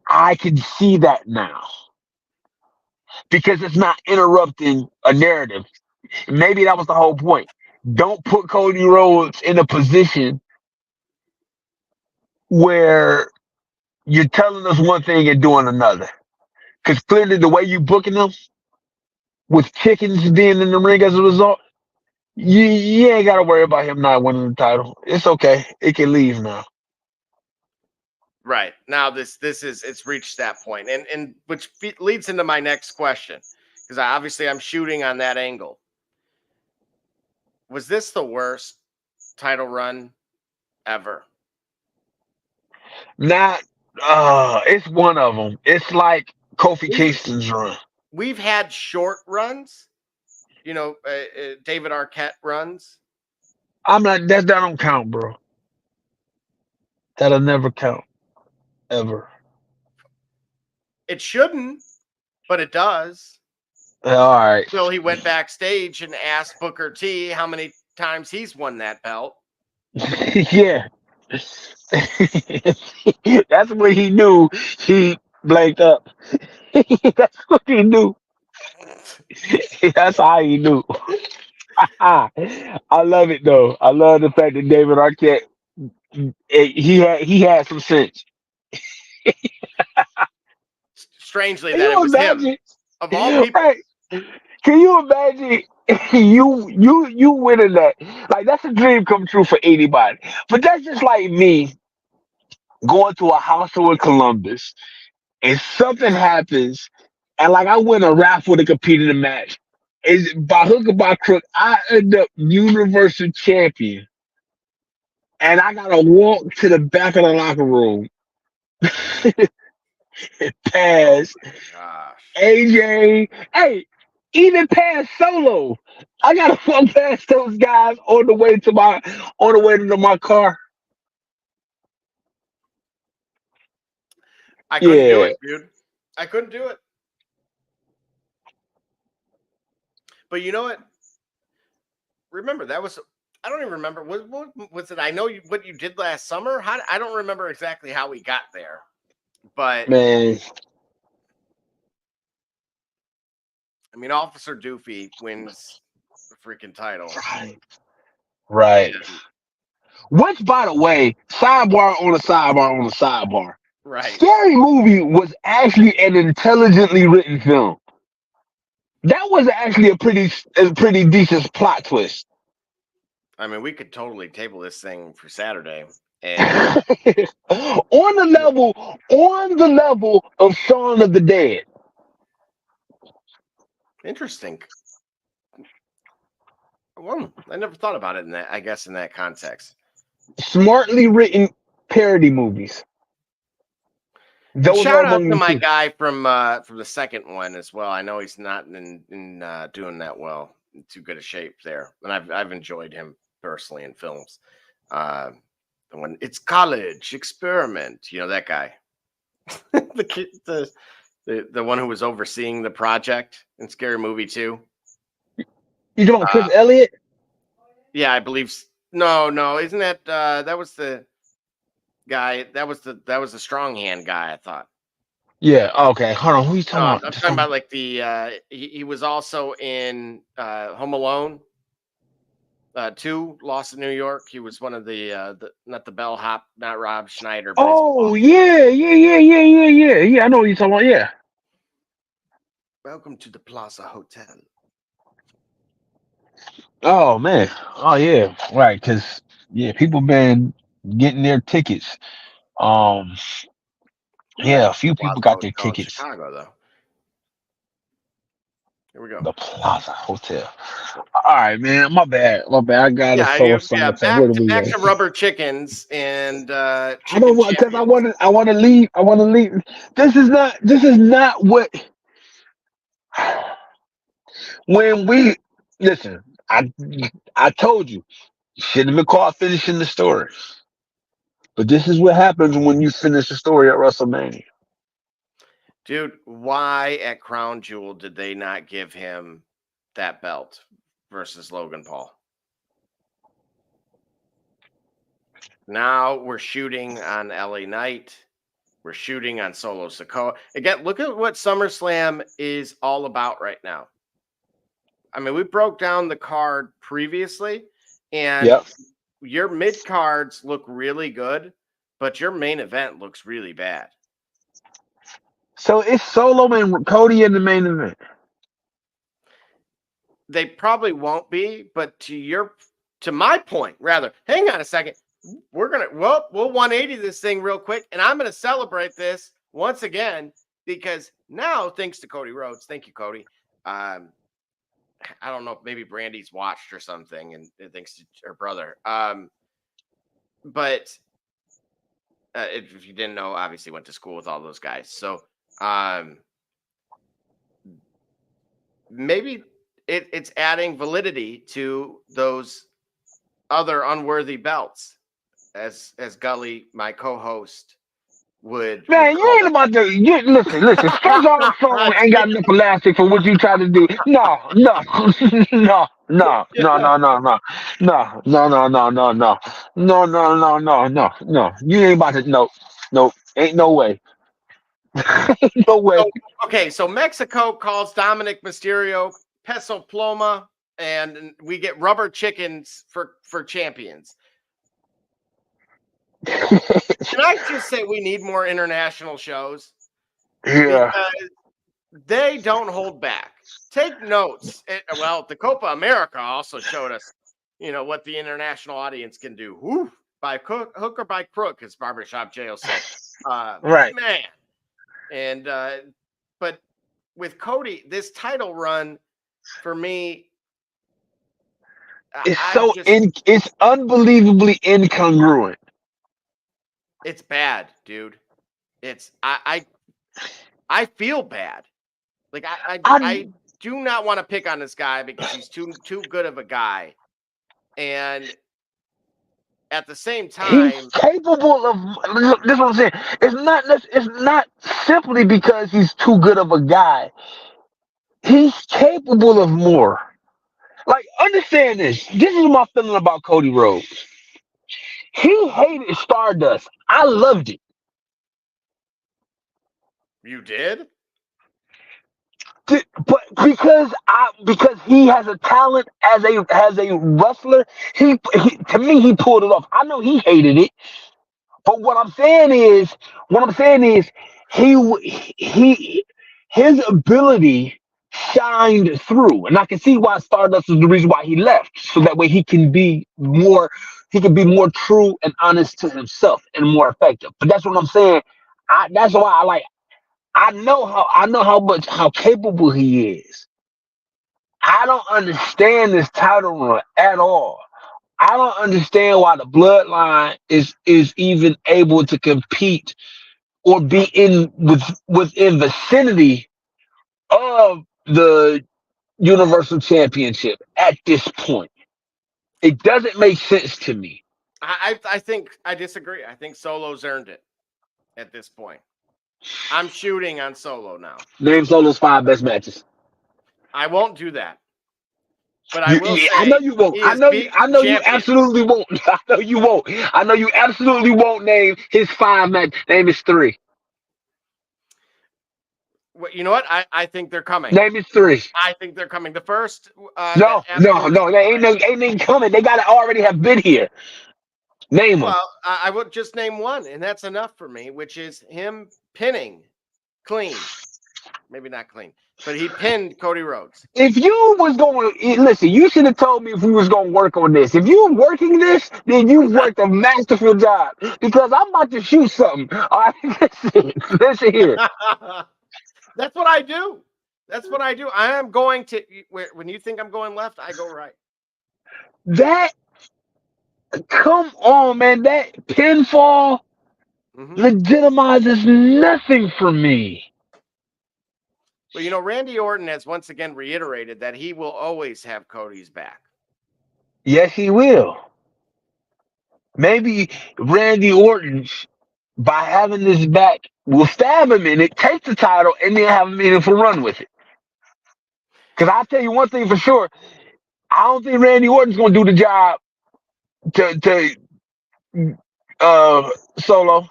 I can see that now because it's not interrupting a narrative. Maybe that was the whole point. don't put Cody Rhodes in a position where you're telling us one thing and doing another. Because clearly the way you booking them with chickens being in the ring as a result, you ain't got to worry about him not winning the title. It's okay. It can leave now. Right. Now it's reached that point. And which leads into my next question, because obviously I'm shooting on that angle. Was this the worst title run ever? Not, it's one of them. It's like Kofi Kingston's run. We've had short runs, David Arquette runs. I'm not, that don't count, bro. That'll never count. Ever. It shouldn't, but it does. All right. Well, he went backstage and asked Booker T how many times he's won that belt. Yeah. That's when he knew he blanked up. That's what he knew. That's how he knew. I love it though. I love the fact that David Arquette he had some sense. Strangely, Can that it you was him imagine? of all people. Right. Can you imagine you winning that? Like that's a dream come true for anybody. But that's just like me going to a house show in Columbus and something happens and like I win a raffle to compete in a match. Is by hook or by crook, I end up universal champion. And I gotta walk to the back of the locker room and pass Gosh. AJ. Hey, even past Solo. I gotta walk past those guys on the way to my car. I couldn't do Yeah. it, dude. I couldn't do it. But you know what? Remember, I don't even remember. What was it? I know what you did last summer. I don't remember exactly how we got there. But, Man. I mean, Officer Doofy wins the freaking title. Right. Which, by the way, sidebar on a sidebar on a sidebar. Right. Scary Movie was actually an intelligently written film. That was actually a pretty decent plot twist. I mean, we could totally table this thing for Saturday. And on the level of Shaun of the Dead. Interesting. Well, I never thought about it in that context. Smartly written parody movies. And shout out to my guy from the second one as well. I know he's not in doing that well, in too good a shape there, and I've enjoyed him personally in films. When it's College Experiment, that guy, the kid, the one who was overseeing the project in Scary Movie 2. You talking about Chris Elliott? Yeah, I believe. No, isn't that was the guy? That was the strong hand guy, I thought. Yeah. Okay. Hold on. Who are you talking about? I'm talking about like the he was also in Home Alone 2, Lost in New York. He was one of the not the bellhop, not Rob Schneider. But oh yeah. I know what you're talking about. Yeah. Welcome to the Plaza Hotel. Oh man. Oh yeah. Right. Because people been getting their tickets. Yeah, a few people got their tickets. Chicago, though. Here we go. The Plaza Hotel. All right, man. My bad. I got it. Back to rubber chickens and I don't want because I want to leave. I want to leave. This is not what. When we listen, I told you shouldn't have been caught finishing the story. But this is what happens when you finish the story at WrestleMania. Dude, why at Crown Jewel did they not give him that belt versus Logan Paul? Now we're shooting on LA Knight. We're shooting on Solo Sikoa. Again, look at what SummerSlam is all about right now. I mean, we broke down the card previously, And Yep. your mid cards look really good, but your main event looks really bad. So it's Solo and Cody in the main event. They probably won't be, but to my point, rather, hang on a second. We'll 180 this thing real quick, and I'm gonna celebrate this once again because now, thanks to Cody Rhodes, thank you, Cody. I don't know if maybe Brandy's watched or something, and thanks to her brother. But if you didn't know, obviously went to school with all those guys. So maybe it's adding validity to those other unworthy belts, as Gully, my co-host, would Man, you call ain't them. about to. Listen. Straight on the phone ain't got enough elastic for what you try to do. No. You ain't about to. Nope. Ain't no way. No way. So Mexico calls Dominic Mysterio Peso Ploma, and we get rubber chickens for champions. Can I just say we need more international shows? Yeah. Because they don't hold back. Take notes. The Copa America also showed us, what the international audience can do. Woo, by hook or by crook, as Barbershop Jail said. Right. Man. And but with Cody, this title run for me, it's unbelievably incongruent. It's bad, dude. It's I feel bad. Like I do not want to pick on this guy because he's too good of a guy, and at the same time, he's capable of. This is what I'm saying. It's not simply because he's too good of a guy. He's capable of more. Like, understand this. This is my feeling about Cody Rhodes. He hated Stardust. I loved it. you did. But because he has a talent as a wrestler, he to me he pulled it off. I know he hated it, but what I'm saying is he his ability shined through, and I can see why Stardust is the reason why he left, so that way he can be more true and honest to himself and more effective. But that's what I'm saying. That's why I like. I know how capable he is. I don't understand this title run at all. I don't understand why the bloodline is even able to compete or be within vicinity of the Universal Championship at this point. It doesn't make sense to me. I think I disagree. I think Solo's earned it at this point. I'm shooting on Solo now. Name Solo's 5 best matches. I won't do that. But I will say, I know you won't. I know you absolutely won't. I know you won't. I know you absolutely won't name his 5 match. Name his 3. Well, you know what? I think they're coming. Name his 3. I think they're coming. The first. No. They ain't coming. They gotta already have been here. Name them. Well, I would just name one, and that's enough for me, which is him pinning clean. Maybe not clean, but he pinned Cody Rhodes. If you was going to listen, you should have told me if we was going to work on this. If you were working this, then you worked a masterful job, because I'm about to shoot something. All right, listen here. That's what I do. That's what I do. I am going to when you think I'm going left, I go right. Come on, man. That pinfall legitimizes nothing for me. Well, Randy Orton has once again reiterated that he will always have Cody's back. Yes, he will. Maybe Randy Orton, by having this back, will stab him in it, take the title, and then have a meaningful run with it. Because I'll tell you one thing for sure. I don't think Randy Orton's going to do the job to Solo.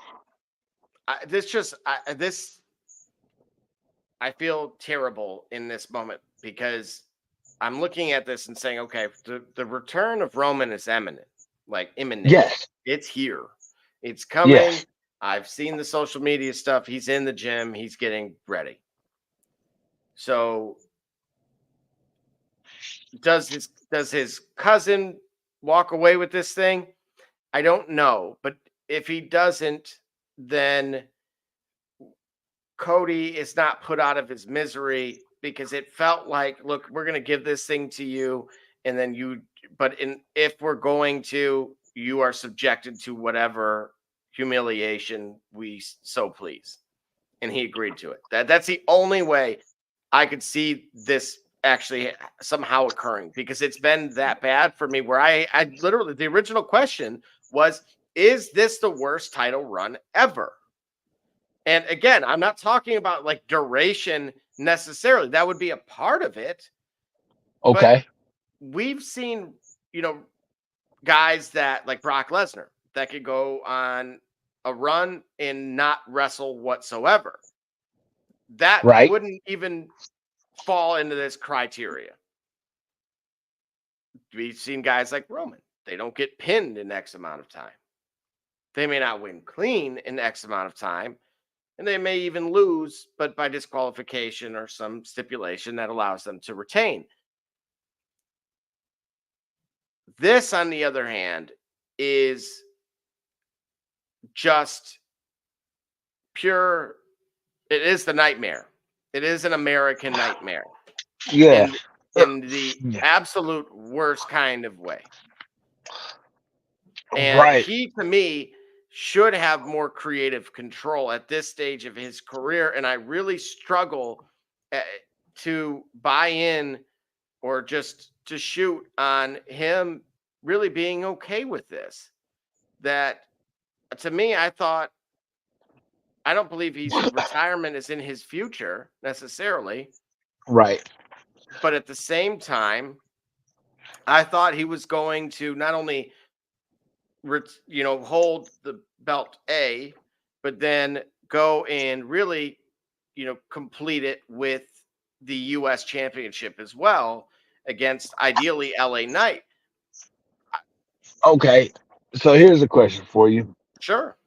I feel terrible in this moment because I'm looking at this and saying, okay, the return of Roman is imminent. Yes. It's here. It's coming. Yes. I've seen the social media stuff. He's in the gym. He's getting ready. So does his cousin walk away with this thing? I don't know. But if he doesn't, then Cody is not put out of his misery, because it felt like, look, we're going to give this thing to you. And then if we're going to, you are subjected to whatever humiliation we so please. And he agreed to it. That's the only way I could see this actually somehow occurring, because it's been that bad for me, where I literally, the original question was, is this the worst title run ever? And again, I'm not talking about like duration necessarily. That would be a part of it. Okay. But we've seen, guys that like Brock Lesnar that could go on a run and not wrestle whatsoever. That Right. wouldn't even fall into this criteria. We've seen guys like Roman. They don't get pinned in X amount of time. They may not win clean in X amount of time. And they may even lose, but by disqualification or some stipulation that allows them to retain. This, on the other hand, is just pure. It is the nightmare. It is an American nightmare. Yeah. In the absolute worst kind of way. And Right. he, to me, should have more creative control at this stage of his career. And I really struggle to buy in or just to shoot on him really being okay with this. That, to me, I don't believe retirement is in his future necessarily. Right. But at the same time, I thought he was going to not only hold the belt but then go and really, complete it with the U.S. Championship as well, against ideally LA Knight. Okay. So here's a question for you. Sure.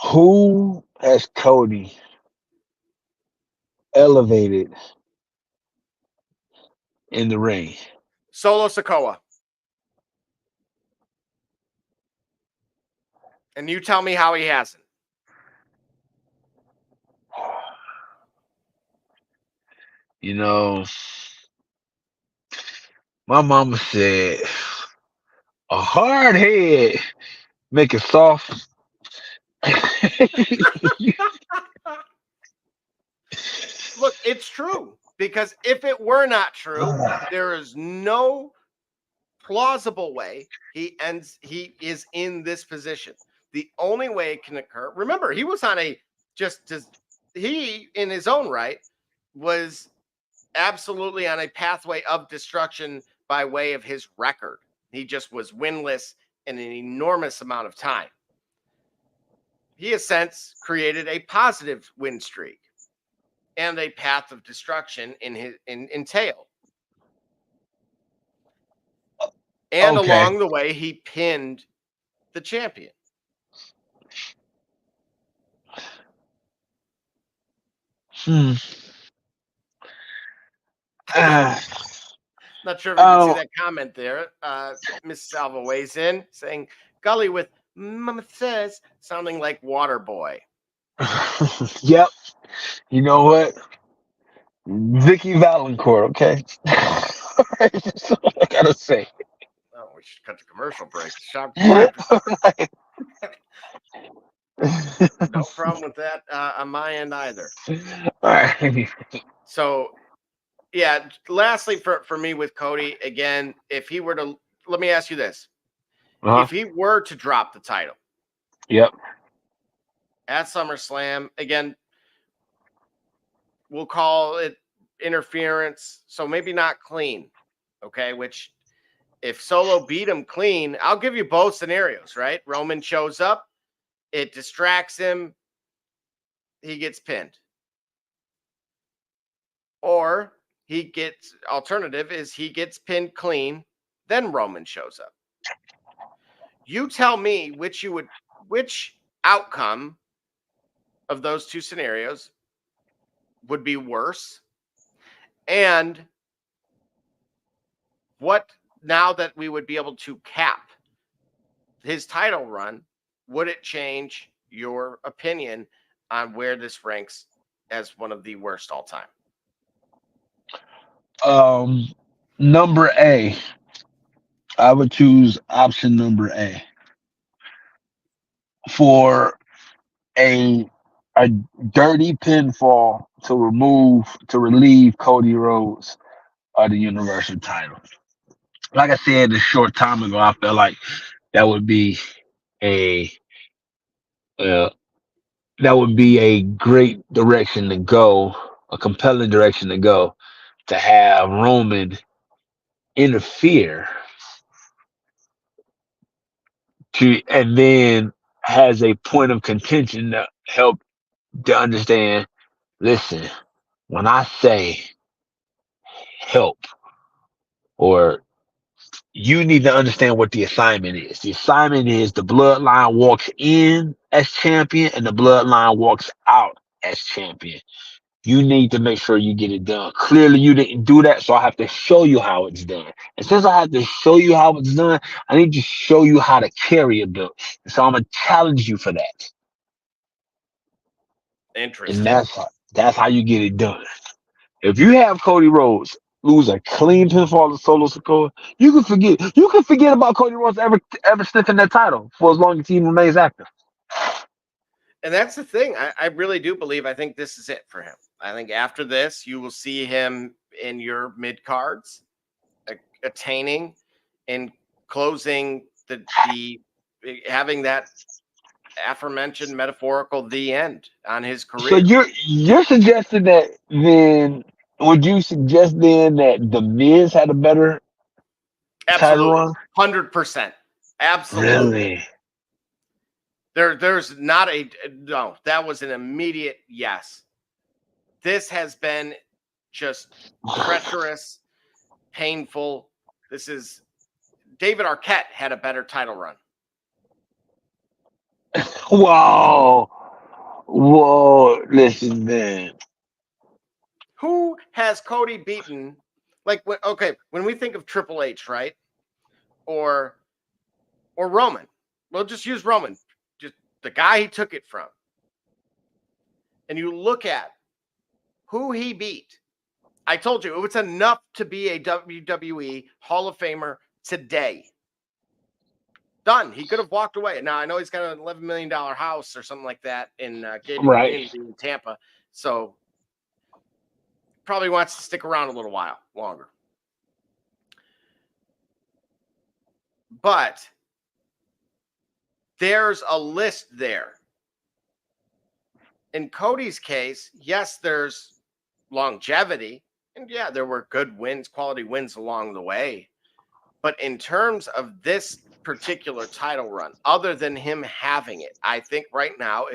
Who has Cody elevated in the ring? Solo Sikoa. And you tell me how he hasn't. My mama said a hard head make it soft. Look, it's true, because if it were not true, there is no plausible way he is in this position. The only way it can occur, remember, he was on he in his own right was absolutely on a pathway of destruction by way of his record. He just was winless in an enormous amount of time. He has since created a positive win streak and a path of destruction in tail. And along the way, he pinned the champion. Not sure if you can see that comment there. Miss Salva weighs in saying, Gully with Mama says, sounding like Waterboy. Yep. You know what? Vicky Valancourt, okay? That's all I gotta say. Oh, we should cut the commercial break. Shop. No problem with that on my end either. All right. So, yeah, lastly for me with Cody, again, if he were to, let me ask you this. If he were to drop the title. Yep. At SummerSlam, again, we'll call it interference. So maybe not clean. Okay. Which, if Solo beat him clean, I'll give you both scenarios, right? Roman shows up, it distracts him, he gets pinned. Or he gets pinned clean, then Roman shows up. You tell me which outcome of those two scenarios would be worse, and what, now that we would be able to cap his title run, would it change your opinion on where this ranks as one of the worst all time? Number A. I would choose option number A for a dirty pinfall to relieve Cody Rhodes of the Universal title. Like I said a short time ago, I felt like that would be a uh, great direction to go, a compelling direction to go, to have Roman interfere and then has a point of contention to help to understand. Listen, when I say help, or you need to understand what the assignment is. The assignment is the bloodline walks in as champion and the bloodline walks out as champion. You need to make sure you get it done. Clearly, you didn't do that, so I have to show you how it's done. And since I have to show you how it's done, I need to show you how to carry a belt. So I'm gonna challenge you for that. Interesting. And that's how you get it done. If you have Cody Rhodes lose a clean pinfall to Solo Sikoa, you can forget about Cody Rhodes ever sniffing that title for as long as he remains active. And that's the thing. I really do believe, I think this is it for him. I think after this, you will see him in your mid cards, attaining and closing the having that aforementioned metaphorical the end on his career. So you're suggesting that then? Would you suggest then that the Miz had a better title run? 100%. Absolutely. Really? There's not a no. That was an immediate yes. This has been just treacherous, painful. This is David Arquette had a better title run. Whoa. Listen, man. Who has Cody beaten? Like, when we think of Triple H, right? Or Roman. We'll just use Roman, just the guy he took it from. And you look at who he beat. I told you, it was enough to be a WWE Hall of Famer today. Done. He could have walked away. Now, I know he's got an $11 million house or something like that in gated community in Tampa. So probably wants to stick around a little while longer. But there's a list there. In Cody's case, yes, there's longevity. And yeah, there were good wins, quality wins along the way. But in terms of this particular title run, other than him having it, I think right now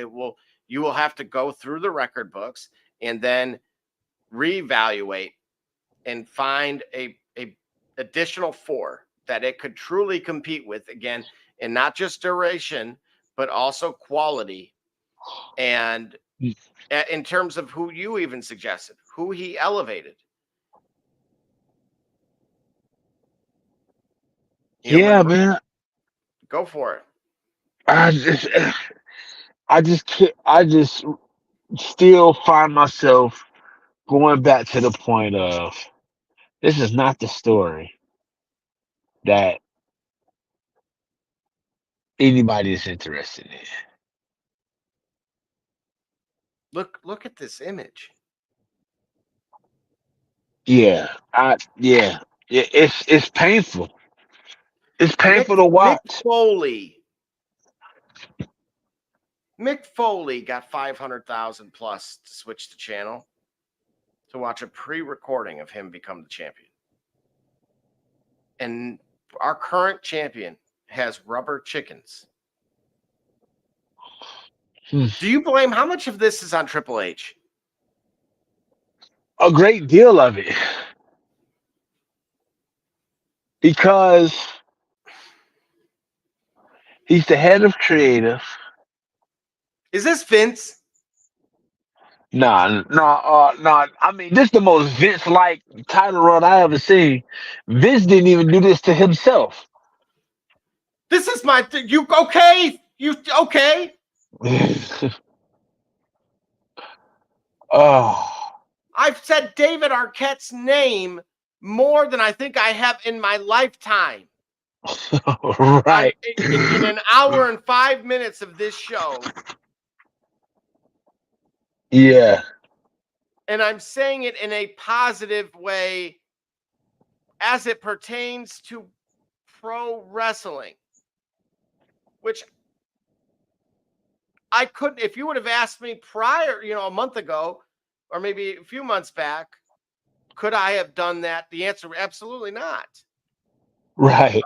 you will have to go through the record books and then reevaluate and find a additional 4 that it could truly compete with again, and not just duration, but also quality. And in terms of who you even suggested, who he elevated. Yeah, man. Go for it. I just still find myself going back to the point of, this is not the story that anybody is interested in. Look at this image. Yeah, it's painful. It's painful to watch. Mick Foley got 500,000 plus to switch the channel to watch a pre-recording of him become the champion. And our current champion has rubber chickens. Do you blame, how much of this is on Triple H? A great deal of it because he's the head of creative. Is this Vince? Nah. I mean, this the most Vince-like title run I ever seen. Vince didn't even do this to himself. This is my you okay? You okay? Oh, I've said David Arquette's name more than I think I have in my lifetime. right. In an hour and 5 minutes of this show. Yeah. And I'm saying it in a positive way as it pertains to pro wrestling, which I couldn't, if you would have asked me prior, a month ago, or maybe a few months back, could I have done that? The answer, absolutely not. Right.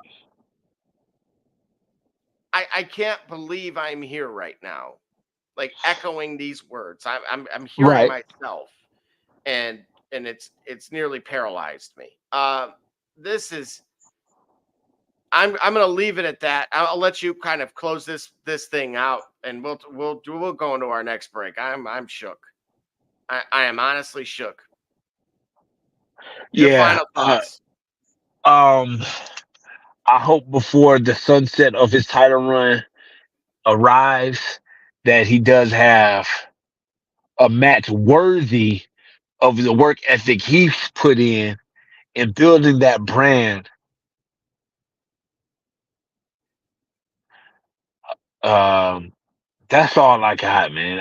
I can't believe I'm here right now, like echoing these words. I'm hearing Right. myself, and it's nearly paralyzed me. This is. I'm going to leave it at that. I'll let you kind of close this thing out, and we'll go into our next break. I'm shook. I am honestly shook. Your Yeah. final thoughts. I hope before the sunset of his title run arrives that he does have a match worthy of the work ethic he's put in building that brand. Um, that's all I got, man.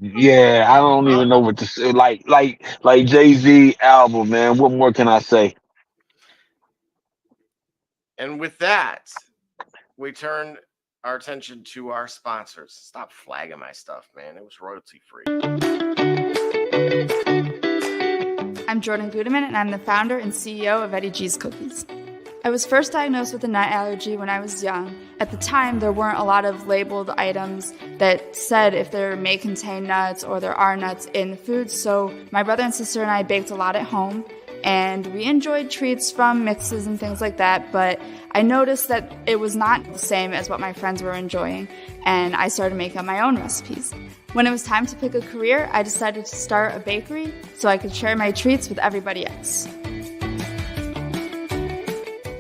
Yeah, I don't even know what to say. Like Jay-Z album, man. What more can I say? And with that, we turn our attention to our sponsors. Stop flagging my stuff, man. It was royalty free. I'm Jordan Gudeman, and I'm the founder and CEO of Eddie G's Cookies. I was first diagnosed with a nut allergy when I was young. At the time, there weren't a lot of labeled items that said if there may contain nuts or there are nuts in the food, so my brother and sister and I baked a lot at home, and we enjoyed treats from mixes and things like that, but I noticed that it was not the same as what my friends were enjoying, and I started making my own recipes. When it was time to pick a career, I decided to start a bakery so I could share my treats with everybody else.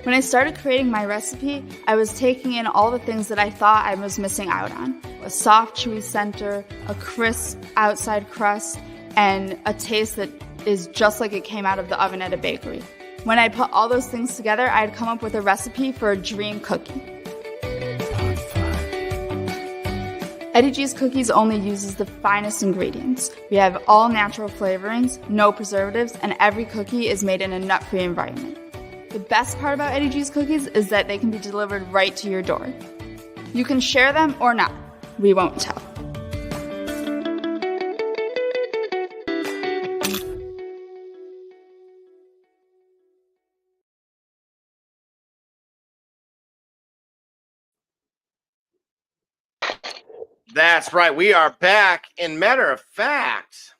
When I started creating my recipe, I was taking in all the things that I thought I was missing out on. A soft, chewy center, a crisp outside crust, and a taste that is just like it came out of the oven at a bakery. When I put all those things together, I had come up with a recipe for a dream cookie. Eddie G's Cookies only uses the finest ingredients. We have all natural flavorings, no preservatives, and every cookie is made in a nut-free environment. The best part about Eddie G's Cookies is that they can be delivered right to your door. You can share them or not. We won't tell. That's right. We are back. And matter of fact,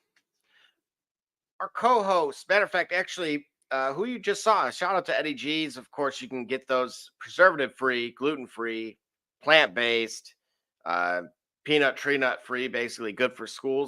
our co-host, actually, who you just saw, shout out to Eddie G's. Of course, you can get those preservative-free, gluten-free, plant-based, peanut, tree nut-free, basically good for school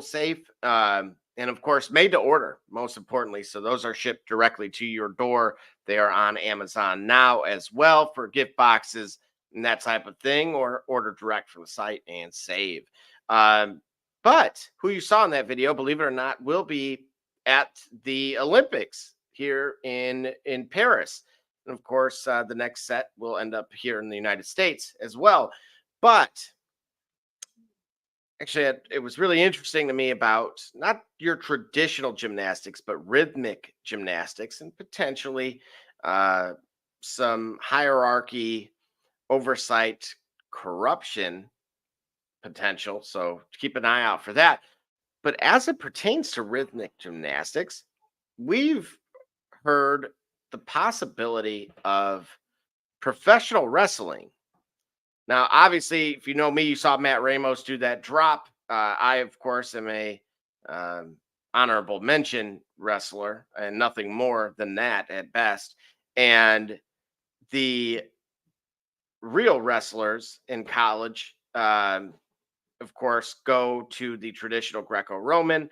safe, and of course, made to order, most importantly. So those are shipped directly to your door. They are on Amazon now as well for gift boxes and that type of thing, or order direct from the site and save. But who you saw in that video, believe it or not, will be at the Olympics here in Paris. And of course, the next set will end up here in the United States as well. But actually, it was really interesting to me about not your traditional gymnastics, but rhythmic gymnastics and potentially some hierarchy, oversight, corruption potential. So keep an eye out for that. But as it pertains to rhythmic gymnastics, we've heard the possibility of professional wrestling. Now, obviously, if you know me, you saw Matt Ramos do that drop. I, of course, am a honorable mention wrestler and nothing more than that at best. And the real wrestlers in college, of course, go to the traditional Greco-Roman,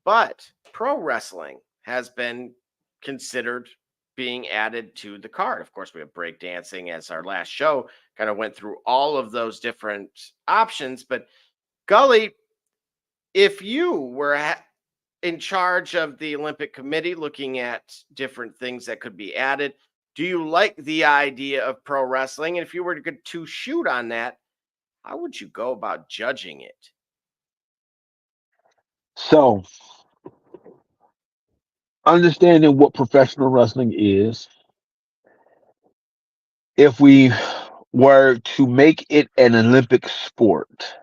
but pro wrestling has been considered being added to the card. Of course, we have breakdancing as our last show kind of went through all of those different options. But Gully, if you were in charge of the Olympic Committee looking at different things that could be added, do you like the idea of pro wrestling? And if you were to shoot on that, how would you go about judging it? So, understanding what professional wrestling is, if we were to make it an Olympic sport,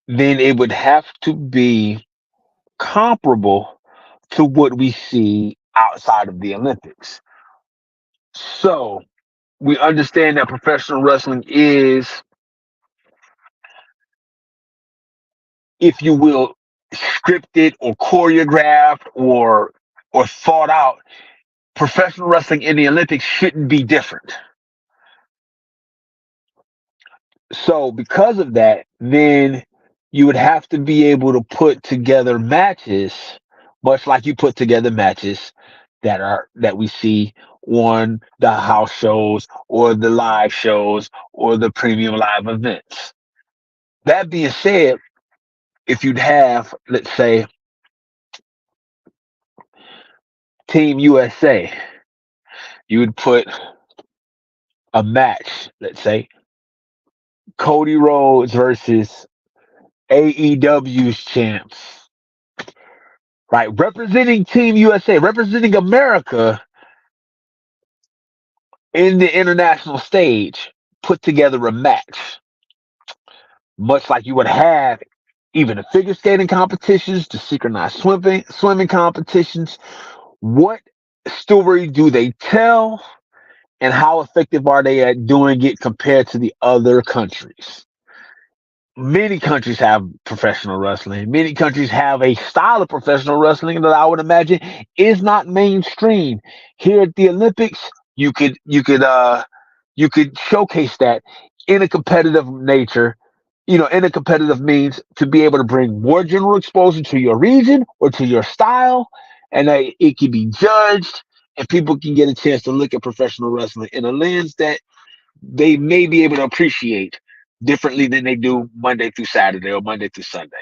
then it would have to be comparable to what we see outside of the Olympics. So, we understand that professional wrestling is, if you will, scripted or choreographed or thought out. Professional wrestling in the Olympics shouldn't be different. So because of that, then you would have to be able to put together matches, much like you put together matches that we see on the house shows or the live shows or the premium live events. That being said, if you'd have, let's say, Team USA, you would put a match, let's say, Cody Rhodes versus AEW's champs, right? Representing Team USA, representing America in the international stage, put together a match, much like you would have even the figure skating competitions, the synchronized swimming competitions. What story do they tell, and how effective are they at doing it compared to the other countries? Many countries have professional wrestling. Many countries have a style of professional wrestling that I would imagine is not mainstream. Here at the Olympics, you could showcase that in a competitive nature, in a competitive means, to be able to bring more general exposure to your region or to your style, and it can be judged, and people can get a chance to look at professional wrestling in a lens that they may be able to appreciate differently than they do Monday through Saturday or Monday through Sunday.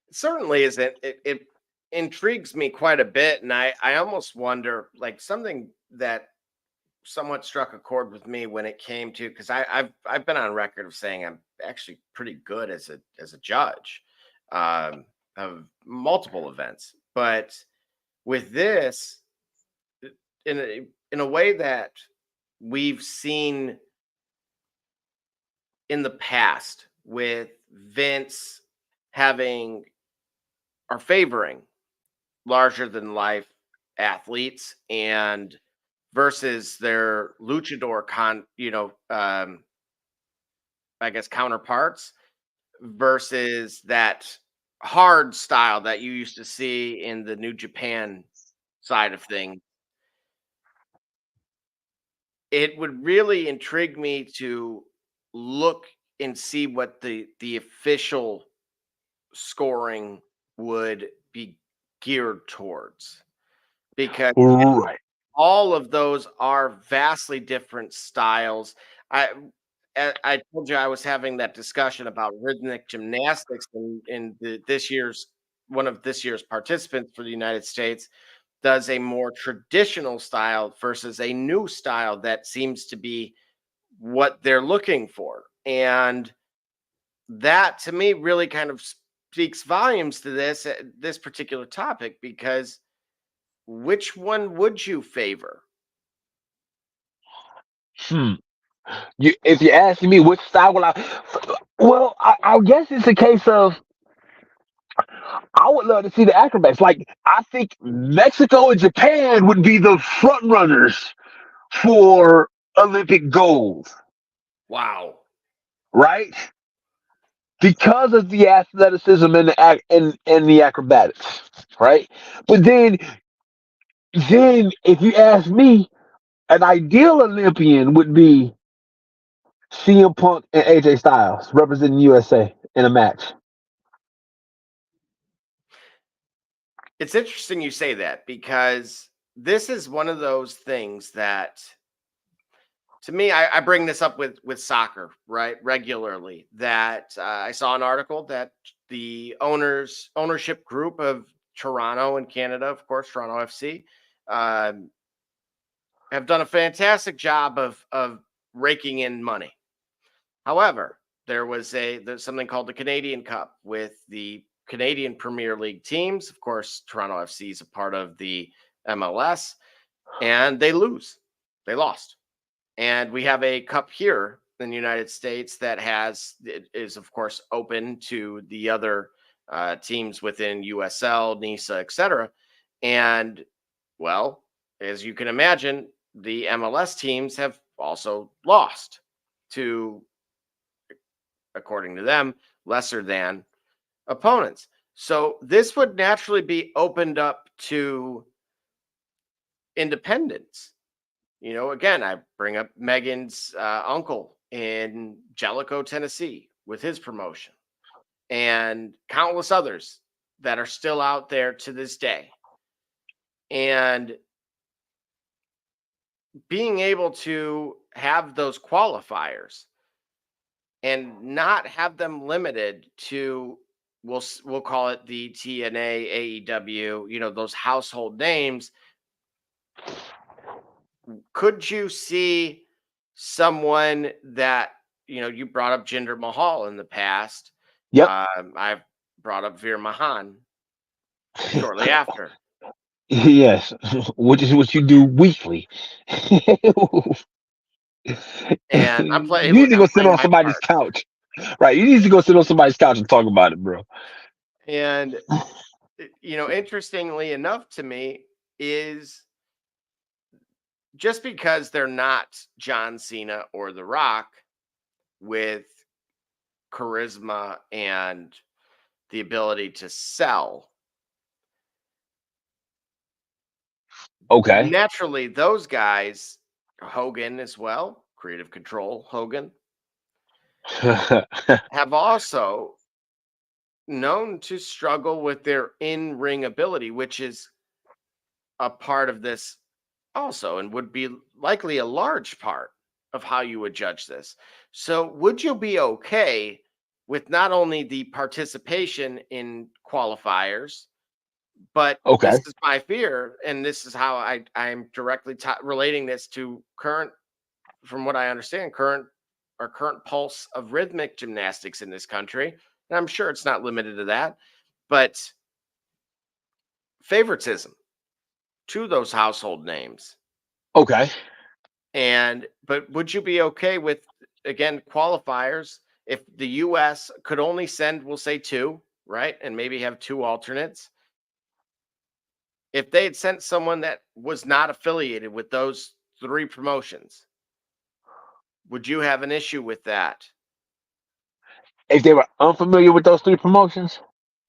It certainly isn't. It intrigues me quite a bit, and I almost wonder, like, something that somewhat struck a chord with me when it came to, because I've been on record of saying I'm actually pretty good as a judge of multiple events, but with this, in a way that we've seen in the past with Vince having or favoring larger than life athletes and versus their luchador I guess counterparts, versus that hard style that you used to see in the New Japan side of things. It would really intrigue me to look and see what the official scoring would be geared towards, because Right. all of those are vastly different styles. I told you I was having that discussion about rhythmic gymnastics in this year's one of this year's participants for the United States does a more traditional style versus a new style that seems to be what they're looking for. And that to me really kind of speaks volumes to this particular topic, because which one would you favor? If you're asking me which style will I guess it's a case of, I would love to see the acrobats. Like, I think Mexico and Japan would be the front runners for Olympic gold, Wow. right? because of the athleticism and and the acrobatics, right? But then if you ask me, an ideal Olympian would be CM Punk and AJ Styles representing USA in a match. It's interesting you say that, because this is one of those things that, to me, I bring this up with soccer, right, regularly. That I saw an article that the ownership group of Toronto in Canada, of course, Toronto FC, um, have done a fantastic job of raking in money. However, there's something called the Canadian Cup with the Canadian Premier League teams. Of course, Toronto FC is a part of the MLS, and they lose. They lost. And we have a cup here in the United States that is of course open to the other teams within USL, NISA, etc. And well, as you can imagine, the MLS teams have also lost to, according to them, lesser than opponents. So this would naturally be opened up to independents. Again, I bring up Megan's uncle in Jellicoe, Tennessee, with his promotion, and countless others that are still out there to this day. And being able to have those qualifiers and not have them limited to, we'll call it the TNA, AEW, those household names. Could you see someone that, you brought up Jinder Mahal in the past? Yep. I've brought up Veer Mahan shortly after. Yes, which is what you do weekly. And I'm You need to go sit playing on my somebody's part. couch. Right. You need to go sit on somebody's couch and talk about it, bro. And, interestingly enough to me is, just because they're not John Cena or The Rock with charisma and the ability to sell, Okay. naturally those guys, Hogan as well, Creative Control Hogan, have also known to struggle with their in-ring ability, which is a part of this also, and would be likely a large part of how you would judge this. So would you be okay with not only the participation in qualifiers, but Okay. this is my fear, and this is how I'm directly relating this to current, from what I understand, current pulse of rhythmic gymnastics in this country. And I'm sure it's not limited to that, but favoritism to those household names. Okay. But would you be okay with, again, qualifiers, if the US could only send, we'll say 2, right? And maybe have 2 alternates. If they had sent someone that was not affiliated with those 3 promotions, would you have an issue with that? If they were unfamiliar with those 3 promotions,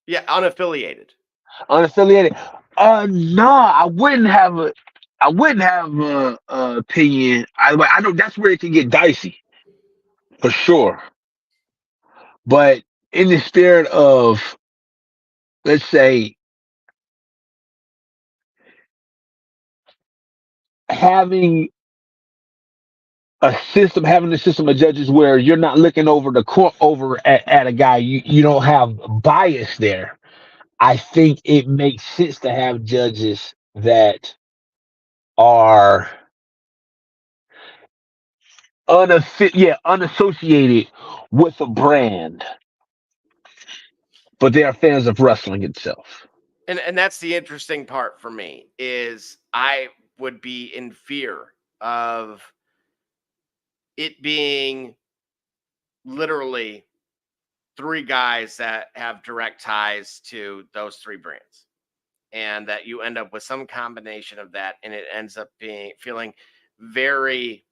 Yeah, unaffiliated. unaffiliated, no, I wouldn't have a opinion. I know that's where it can get dicey for sure. But in the spirit of, let's say, having having a system of judges where you're not looking over the court over at a guy, you don't have bias there. I think it makes sense to have judges that are unassociated with a brand, but they are fans of wrestling itself. And that's the interesting part for me, is I would be in fear of it being literally 3 guys that have direct ties to those 3 brands, and that you end up with some combination of that, and it ends up feeling very,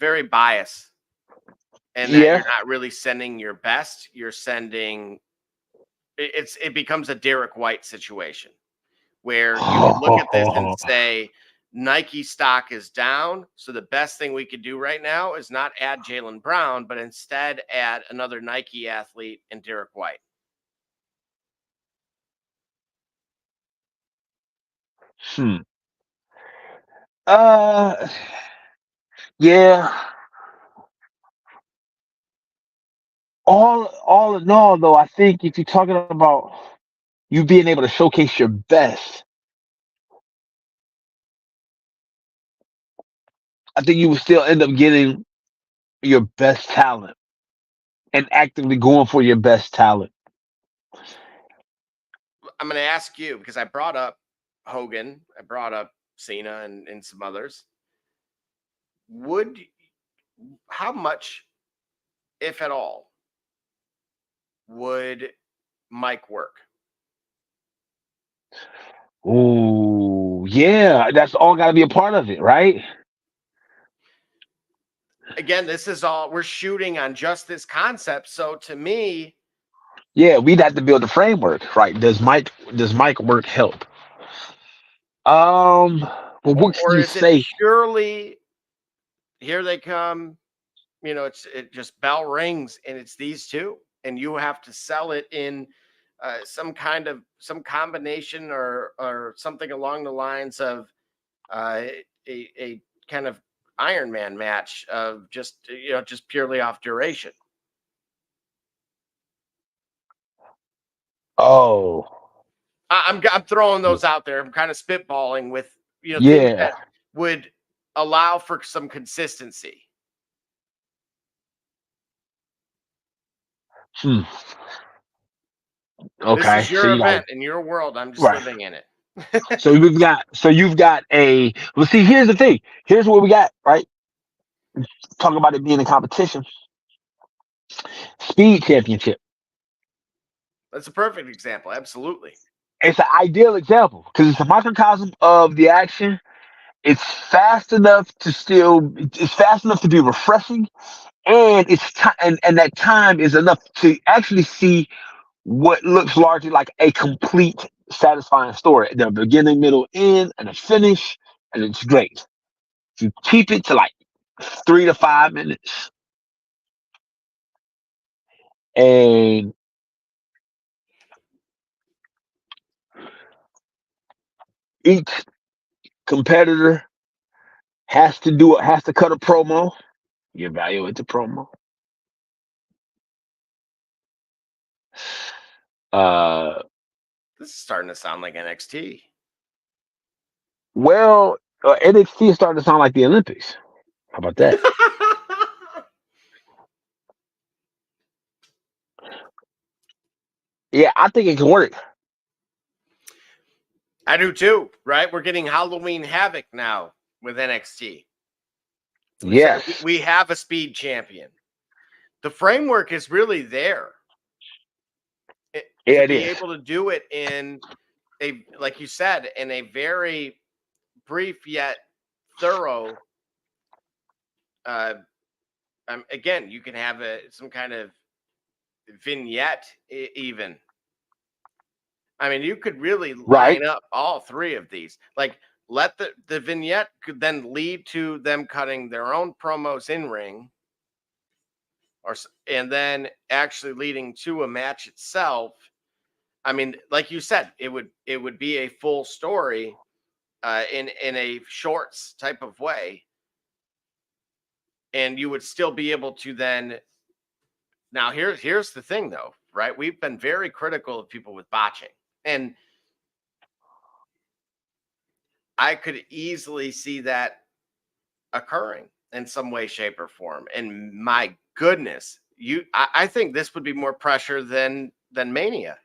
very biased and that Yeah. you're not really sending your best. You're sending it becomes a Derek White situation where you would look at this and say Nike stock is down, so the best thing we could do right now is not add Jaylen Brown, but instead add another Nike athlete in Derek White. Yeah. All in all, though, I think if you're talking about you being able to showcase your best, I think you would still end up getting your best talent and actively going for your best talent. I'm going to ask you because I brought up Hogan, I brought up Cena and some others. How much, if at all, would Mike work? Oh, yeah, that's all got to be a part of it, right? Again, this is all we're shooting on just this concept. So to me, yeah, we'd have to build a framework, right? Does Mike work help? Well, what can or you is it say? purely here they come? It just bell rings and it's these two, and you have to sell it in some combination or something along the lines of a kind of Iron Man match of just purely off duration. Oh, I'm throwing those out there. I'm kind of spitballing with things yeah. that would allow for some consistency. This Okay, is so your you got event in your world. I'm just right. living in it. So you've got a well. See, here's the thing. Here's what we got. Right, talk about it being a competition. Speed championship. That's a perfect example. Absolutely. It's an ideal example because it's a microcosm of the action. It's fast enough to be refreshing, and it's time, and that time is enough to actually see what looks largely like a complete, satisfying story. The beginning, middle, end, and a finish, and it's great. If you keep it to like 3 to 5 minutes, and each competitor has to cut a promo. You evaluate the promo. This is starting to sound like NXT. Well, NXT is starting to sound like the Olympics. How about that? Yeah, I think it can work. I do too, right? We're getting Halloween Havoc now with NXT. Yes. We have a speed champion. The framework is really there. To be able to do it in like you said, in a very brief yet thorough. Again, you can have some kind of vignette even. I mean, you could really line up all three of these. Like, let the vignette could then lead to them cutting their own promos in ring, and then actually leading to a match itself. I mean, like you said, it would be a full story in a shorts type of way, and you would still be able to then. Now, here's the thing, though, right? We've been very critical of people with botching, and I could easily see that occurring in some way, shape, or form. And my goodness, I think this would be more pressure than Mania.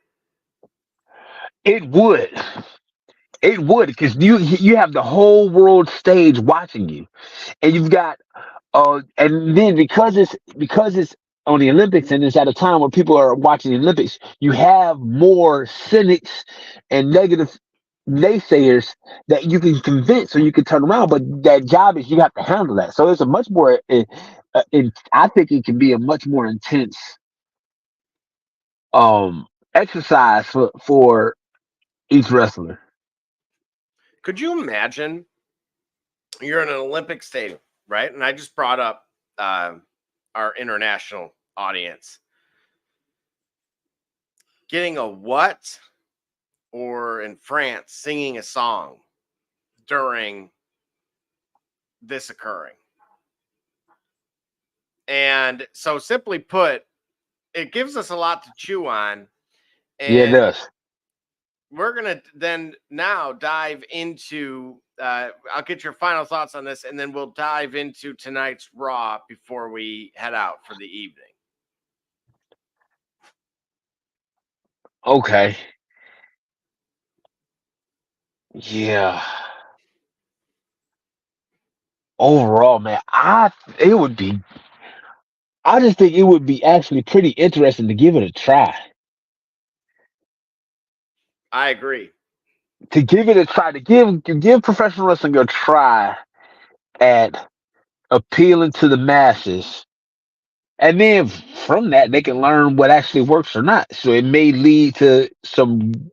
It would because you have the whole world stage watching you, and you've got and then because it's on the Olympics and it's at a time where people are watching the Olympics, you have more cynics and negative naysayers that you can convince or you can turn around. But that job is you have to handle that. So it's a much more I think it can be a much more intense exercise for each wrestler. Could you imagine you're in an Olympic stadium, right? And I just brought up our international audience. Getting a what, or in France, singing a song during this occurring. And so, simply put, it gives us a lot to chew on. And Yeah, it does. we're going to then now dive into, I'll get your final thoughts on this, and then we'll dive into tonight's Raw before we head out for the evening. Okay. Yeah. Overall, man, I just think it would be actually pretty interesting to give it a try. I agree. To give it a try, to give professional wrestling a try at appealing to the masses. And then from that they can learn what actually works or not. So it may lead to some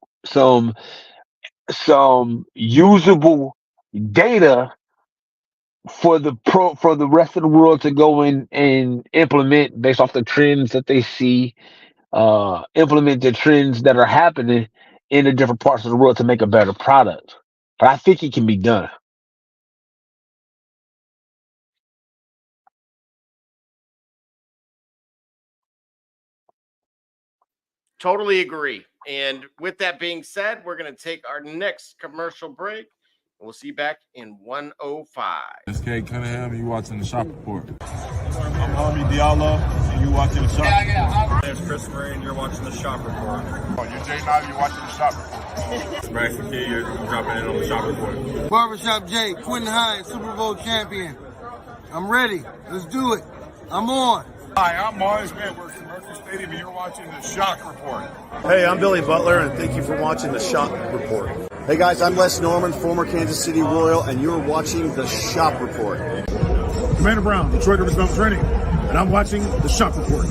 usable data for the rest of the world to go in and implement based off the trends that they see, implement the trends that are happening in the different parts of the world to make a better product. But I think it can be done. Totally agree. And with that being said, we're going to take our next commercial break. We'll see you back in 105. SK Cunningham, you watching the Shop Report. I'm Mami Diallo, and you watching the Shop Report. My name's Chris Murray, and you're watching the Shop Report. Oh, you're Jay Knight, you're watching the Shop Report. Max McKee, you're dropping in on the Shop Report. Barbershop Jay, Quentin Hines, Super Bowl champion. I'm ready. Let's do it. I'm on. Hi, I'm Mars, man. We're at Mercury Stadium, and you're watching the Shock Report. Hey, I'm Billy Butler, and thank you for watching the Shop Report. Hey guys, I'm Les Norman, former Kansas City Royal, and you're watching the Shop Report. Commander Brown, Detroit Rivers Mountain Training, and I'm watching the Shop Report.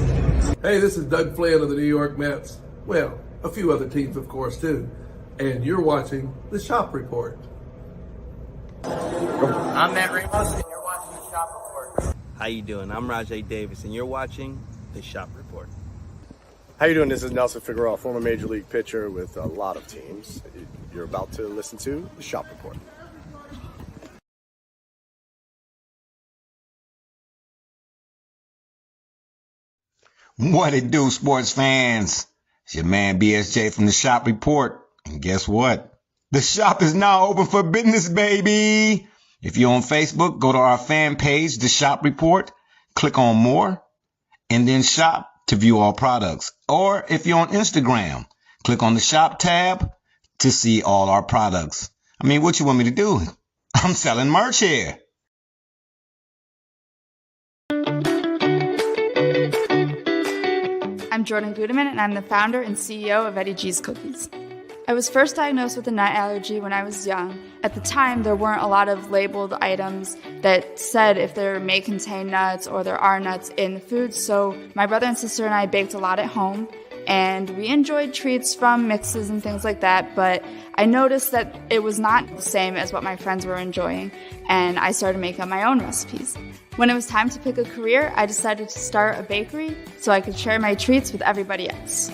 Hey, this is Doug Flynn of the New York Mets. Well, a few other teams, of course, too. And you're watching the Shop Report. I'm Matt Ramos, and you're watching the Shop Report. How you doing? I'm Rajay Davis, and you're watching the Shop Report. How you doing? This is Nelson Figueroa, former Major League pitcher with a lot of teams. You're about to listen to the Shop Report. What it do, sports fans? It's your man BSJ from the Shop Report. And guess what? The shop is now open for business, baby. If you're on Facebook, go to our fan page, The Shop Report, click on more, and then shop to view all products. Or if you're on Instagram, click on the shop tab to see all our products. I mean, what you want me to do? I'm selling merch here. I'm Jordan Gudeman, and I'm the founder and CEO of Eddie G's Cookies. I was first diagnosed with a nut allergy when I was young. At the time, there weren't a lot of labeled items that said if there may contain nuts or there are nuts in the food, so my brother and sister and I baked a lot at home, and we enjoyed treats from mixes and things like that, but I noticed that it was not the same as what my friends were enjoying, and I started making my own recipes. When it was time to pick a career, I decided to start a bakery so I could share my treats with everybody else.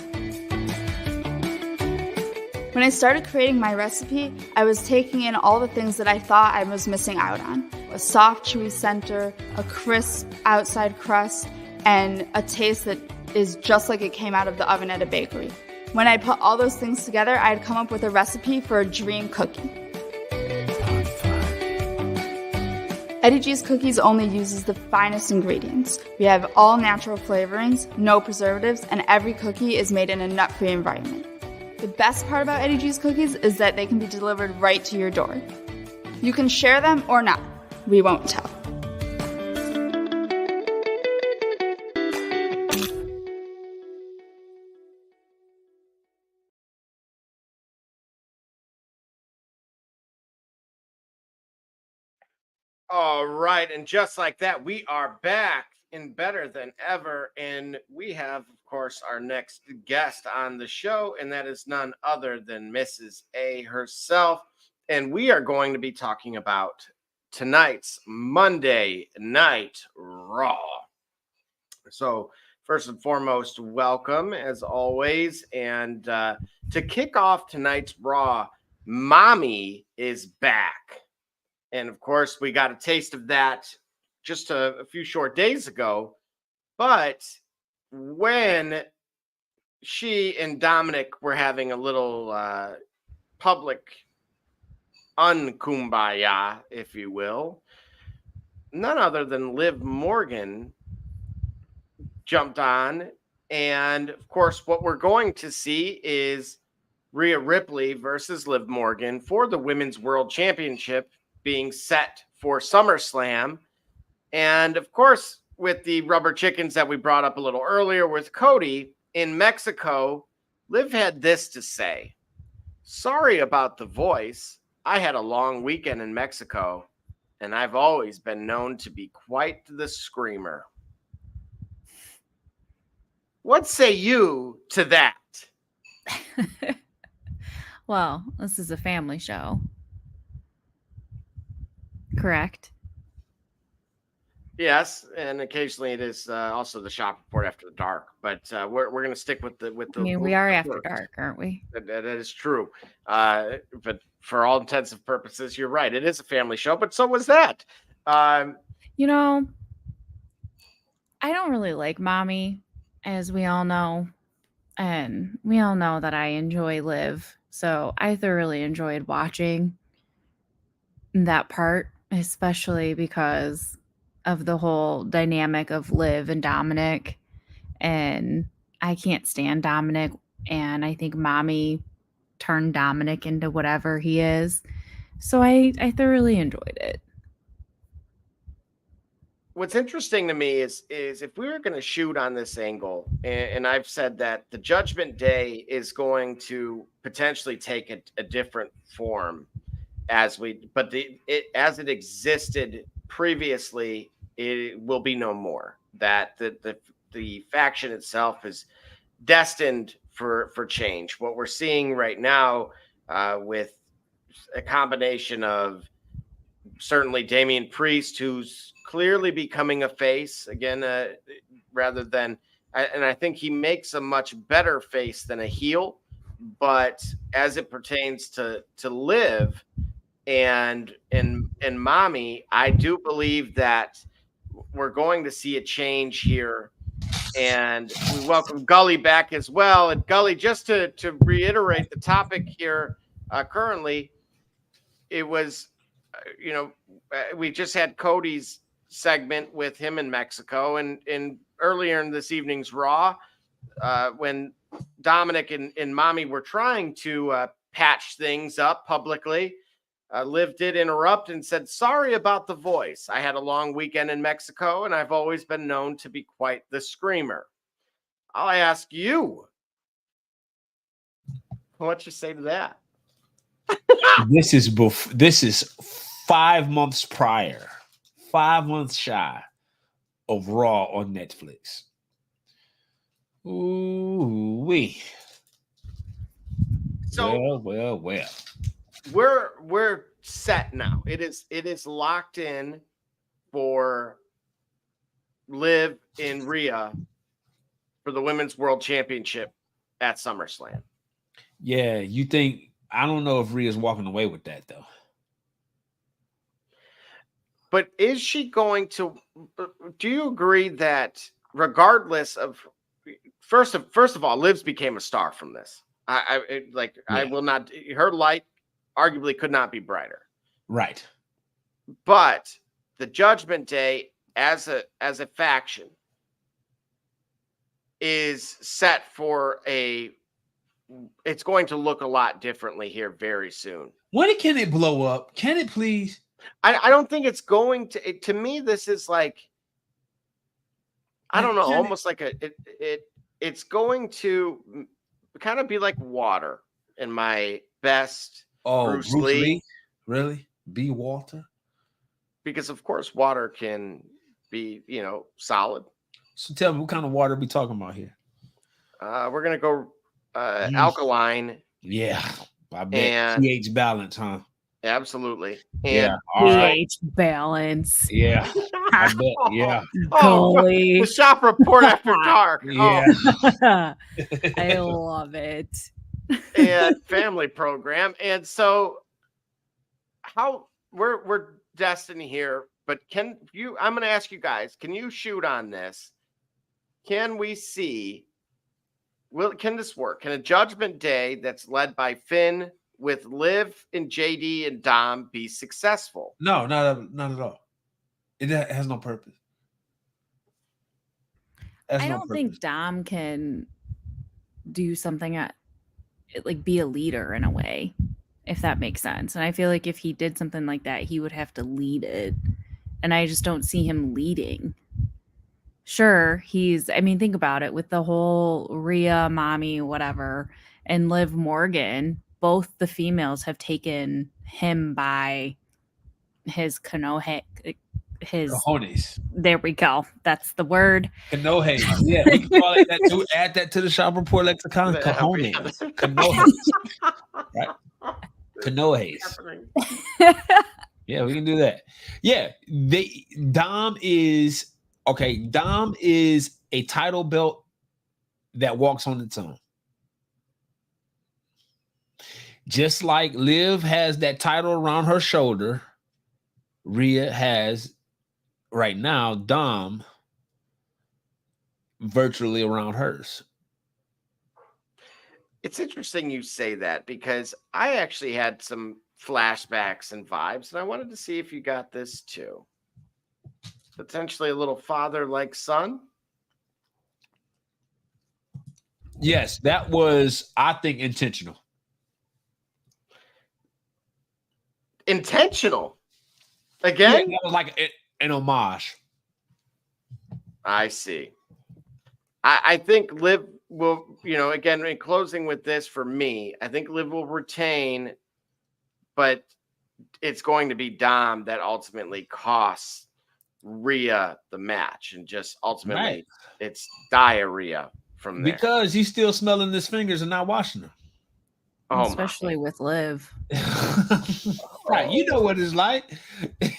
When I started creating my recipe, I was taking in all the things that I thought I was missing out on. A soft, chewy center, a crisp outside crust, and a taste that is just like it came out of the oven at a bakery. When I put all those things together, I had come up with a recipe for a dream cookie. Eddie G's Cookies only uses the finest ingredients. We have all natural flavorings, no preservatives, and every cookie is made in a nut-free environment. The best part about Eddie G's Cookies is that they can be delivered right to your door. You can share them or not. We won't tell. All right, and just like that, we are back in better than ever, and we have, of course, our next guest on the show, and that is none other than Mrs. A herself, and we are going to be talking about tonight's Monday Night Raw. So, first and foremost, welcome as always, and to kick off tonight's Raw, Mami is back. And of course, we got a taste of that just a few short days ago. But when she and Dominic were having a little public unkumbaya, if you will, none other than Liv Morgan jumped on. And of course, what we're going to see is Rhea Ripley versus Liv Morgan for the Women's World Championship being set for SummerSlam. And of course, with the rubber chickens that we brought up a little earlier with Cody in Mexico, Liv had this to say. Sorry about the voice. I had a long weekend in Mexico, and I've always been known to be quite the screamer. What say you to that? Well, this is a family show. Correct. Yes, and occasionally it is also the shop report after the dark. But we're going to stick with the. I mean, we are after dark, aren't we? That is true. But for all intents and purposes, you're right. It is a family show, but so was that. You know, I don't really like Mami, as we all know, and we all know that I enjoy Liv. So I thoroughly enjoyed watching that part, especially because of the whole dynamic of Liv and Dominic. And I can't stand Dominic. And I think Mami turned Dominic into whatever he is. So I thoroughly enjoyed it. What's interesting to me is if we were going to shoot on this angle, and I've said that the Judgment Day is going to potentially take a different form as it existed previously, it will be no more. That the faction itself is destined for change. What we're seeing right now with a combination of certainly Damian Priest, who's clearly becoming a face again, rather than, and I think he makes a much better face than a heel. But as it pertains to Liv and Mami, I do believe that we're going to see a change here. And we welcome Gully back as well. And Gully, just to reiterate the topic here, currently, it was, we just had Cody's segment with him in Mexico, and earlier in this evening's Raw, when Dominic and Mami were trying to patch things up publicly, Liv did interrupt and said, sorry about the voice. I had a long weekend in Mexico, and I've always been known to be quite the screamer. I'll ask you, what you say to that? This is 5 months prior, 5 months shy of Raw on Netflix. Ooh wee. So well. We're set now. It is locked in for Liv and Rhea for the Women's World Championship at SummerSlam. Yeah, you think? I don't know if Rhea's walking away with that though. But is she going to? Do you agree that regardless of first of all, Liv's became a star from this? I will not. Her light arguably could not be brighter. Right. But the Judgment Day as a faction is set for it's going to look a lot differently here very soon. When can it blow up? Can it please? I don't think it's going to me, this is like, I don't know, almost like it's going to kind of be like water in my best Bruce Lee? Really? B. Walter? because of course water can be, solid. So tell me, what kind of water are we talking about here? We're gonna go alkaline. Yeah, I bet And pH balance, huh? absolutely. Yeah, And all right. pH balance. Yeah, I bet. Yeah. Golly. the shop report after dark. Yeah. I love it. And family program. And so how we're destined here, but I'm going to ask you guys, can you shoot on this? Can we see, can this work? Can a Judgment Day that's led by Finn with Liv and JD and Dom be successful? No, not at all. It has no purpose. I don't think Dom can do something like be a leader in a way, if that makes sense. And I feel like if he did something like that, he would have to lead it. And I just don't see him leading. Sure, think about it, with the whole Rhea, Mami, whatever, and Liv Morgan, both the females have taken him by his cojones. There we go. That's the word. Canoes. Yeah, we can call it that too. Add that to the shop report lexicon. Cojones. Canoes. Right? Canoes. Yeah, we can do that. Yeah, Dom is a title belt that walks on its own. Just like Liv has that title around her shoulder, Rhea has right now Dom virtually around hers. It's interesting you say that, because I actually had some flashbacks and vibes, and I wanted to see if you got this too. Potentially a little father like son. Yes, that was, I think, intentional. Intentional. Again? Yeah, that was like an homage. I see. I think Liv will, again, in closing with this for me, I think Liv will retain, but it's going to be Dom that ultimately costs Rhea the match, and just ultimately it's diarrhea from there. Because he's still smelling his fingers and not washing them. Especially with Liv. Right. You know what it's like.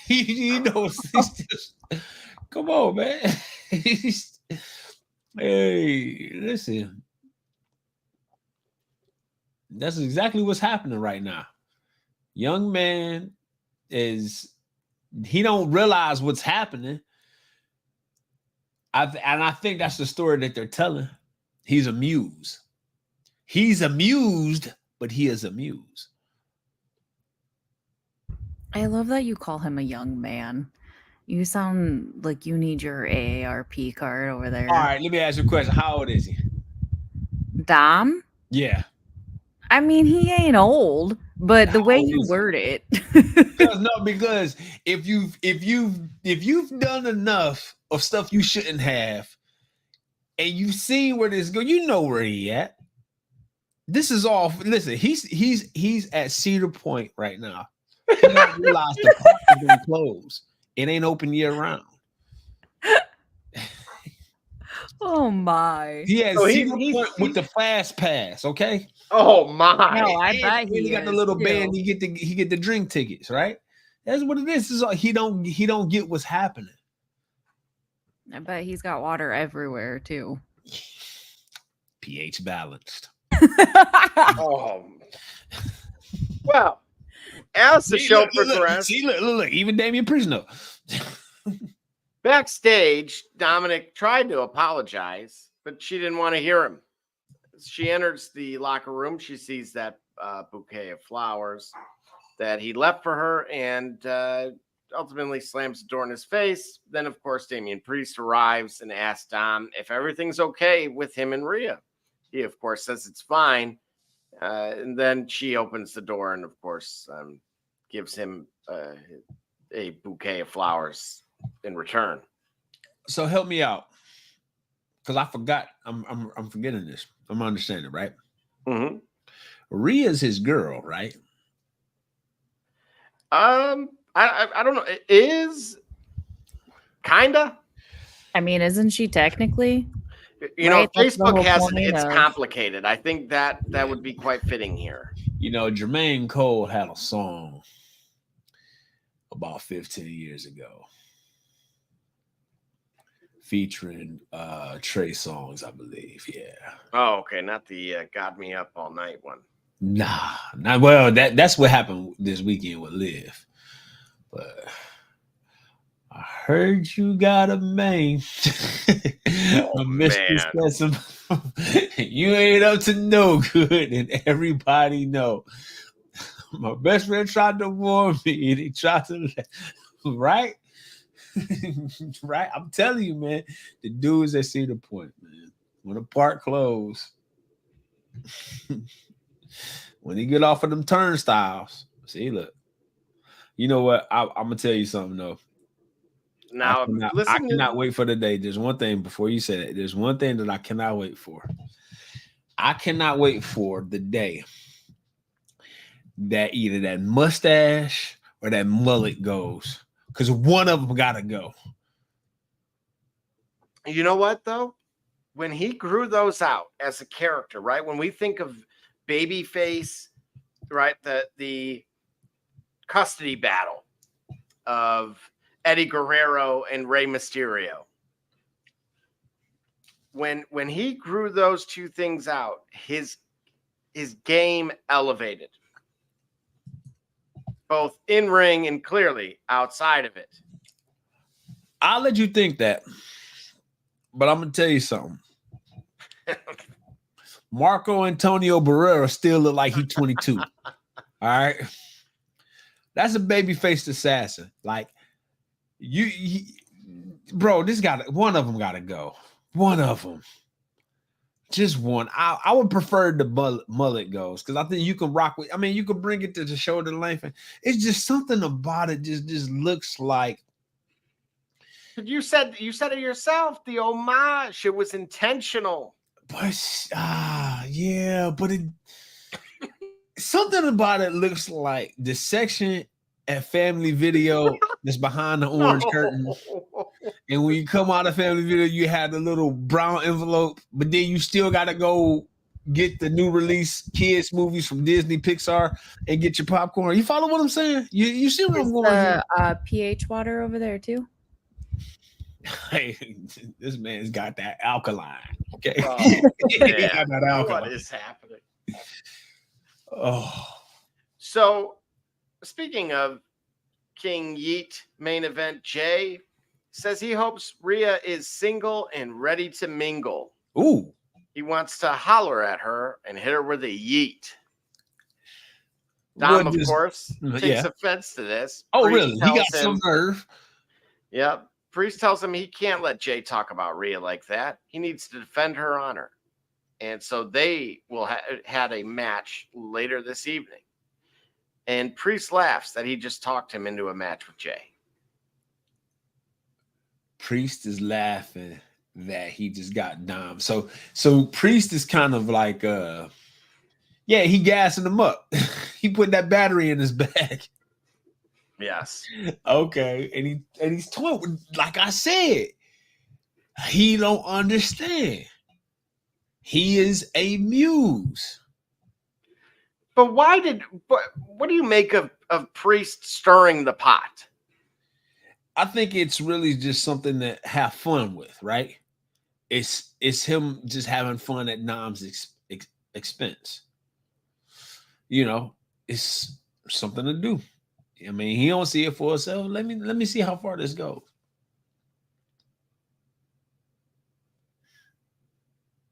you know, it's just, come on, man. Hey, listen. That's exactly what's happening right now. Young man he don't realize what's happening. I think that's the story that they're telling. He's amused. He's amused, but he is amused. I love that you call him a young man. You sound like you need your AARP card over there. All right, let me ask you a question. How old is he? Dom? Yeah. I mean, he ain't old, but the way you word it. because if you've done enough of stuff you shouldn't have, and you've seen where this go, you know where he at. This is all. Listen, he's at Cedar Point right now. He don't realize the park is been closed. It ain't open year round. Oh my! He has Cedar Point with the fast pass. Okay. Oh my! No, I bet he got the little band. He get the drink tickets, right? That's what it is. This is all, he don't get what's happening. I bet he's got water everywhere too. pH balanced. Well, as the show progressed, look, even Damian Priest knows. Backstage, Dominic tried to apologize, but she didn't want to hear him. She enters the locker room. She sees that bouquet of flowers that he left for her, and ultimately slams the door in his face. Then, of course, Damian Priest arrives and asks Dom if everything's okay with him and Rhea. He, of course, says it's fine. And then she opens the door and, of course, gives him a bouquet of flowers in return. So help me out, because I forgot. I'm forgetting this. I'm understanding, right? Mm-hmm. Rhea's his girl, right? I I don't know. It is kinda. I mean, isn't she technically? You Right? know, That's the Facebook whole has point it's of- complicated. I think that would be quite fitting here. You know, Jermaine Cole had a song about 15 years ago featuring Trey Songz, I believe. Yeah. Oh, okay. Not the Got Me Up All Night one. Nah, not well. That's what happened this weekend with Liv. But I heard you got a man. Oh, A mistress man. said some you ain't up to no good, and everybody know. My best friend tried to warn me, and he tried to right? Right? I'm telling you, man, the dudes that see the point, man. When the park closed, when he get off of them turnstiles, see, look. You know what? I'm gonna tell you something though. Now, I cannot wait for the day. There's one thing before you say that. There's one thing that I cannot wait for. I cannot wait for the day that either that mustache or that mullet goes, because one of them gotta go. You know what though? When he grew those out as a character, right? When we think of Babyface, right? The custody battle of Eddie Guerrero and Rey Mysterio. When he grew those two things out, his game elevated, both in ring and clearly outside of it. I'll let you think that, but I'm gonna tell you something. Marco Antonio Barrera still look like he's 22. All right, that's a baby-faced assassin. Like bro, one of them gotta go. One of them, just one. I would prefer the mullet goes, because I think you can rock with. I mean, you can bring it to the shoulder length. It's just something about it. Just looks like. You said it yourself. The homage, it was intentional. But yeah, but something about it looks like the section at Family Video that's behind the orange curtain. And when you come out of Family Video, you had the little brown envelope, but then you still got to go get the new release kids movies from Disney, Pixar, and get your popcorn. You follow what I'm saying? You see what I'm going here? pH water over there too? Hey, this man's got that alkaline. Okay. Oh, He got that alkaline. what is happening? Oh. So, speaking of King Yeet main event, Jay says he hopes Rhea is single and ready to mingle. Ooh. He wants to holler at her and hit her with a yeet. Dom, of course, takes offense to this. Oh, Priest really? He got tells some nerve. Yep. Priest tells him he can't let Jay talk about Rhea like that. He needs to defend her honor. And so they will had a match later this evening. And Priest laughs that he just talked him into a match with Jay. Priest is laughing that he just got Dom. So Priest is kind of like he gassing him up. He put that battery in his bag. Yes. Okay. And he's toying, like I said, he don't understand. He is a muse. But what do you make of Priest stirring the pot? I think it's really just something to have fun with, right? It's him just having fun at Dom's expense. You know, it's something to do. I mean, he don't see it for himself. Let me see how far this goes.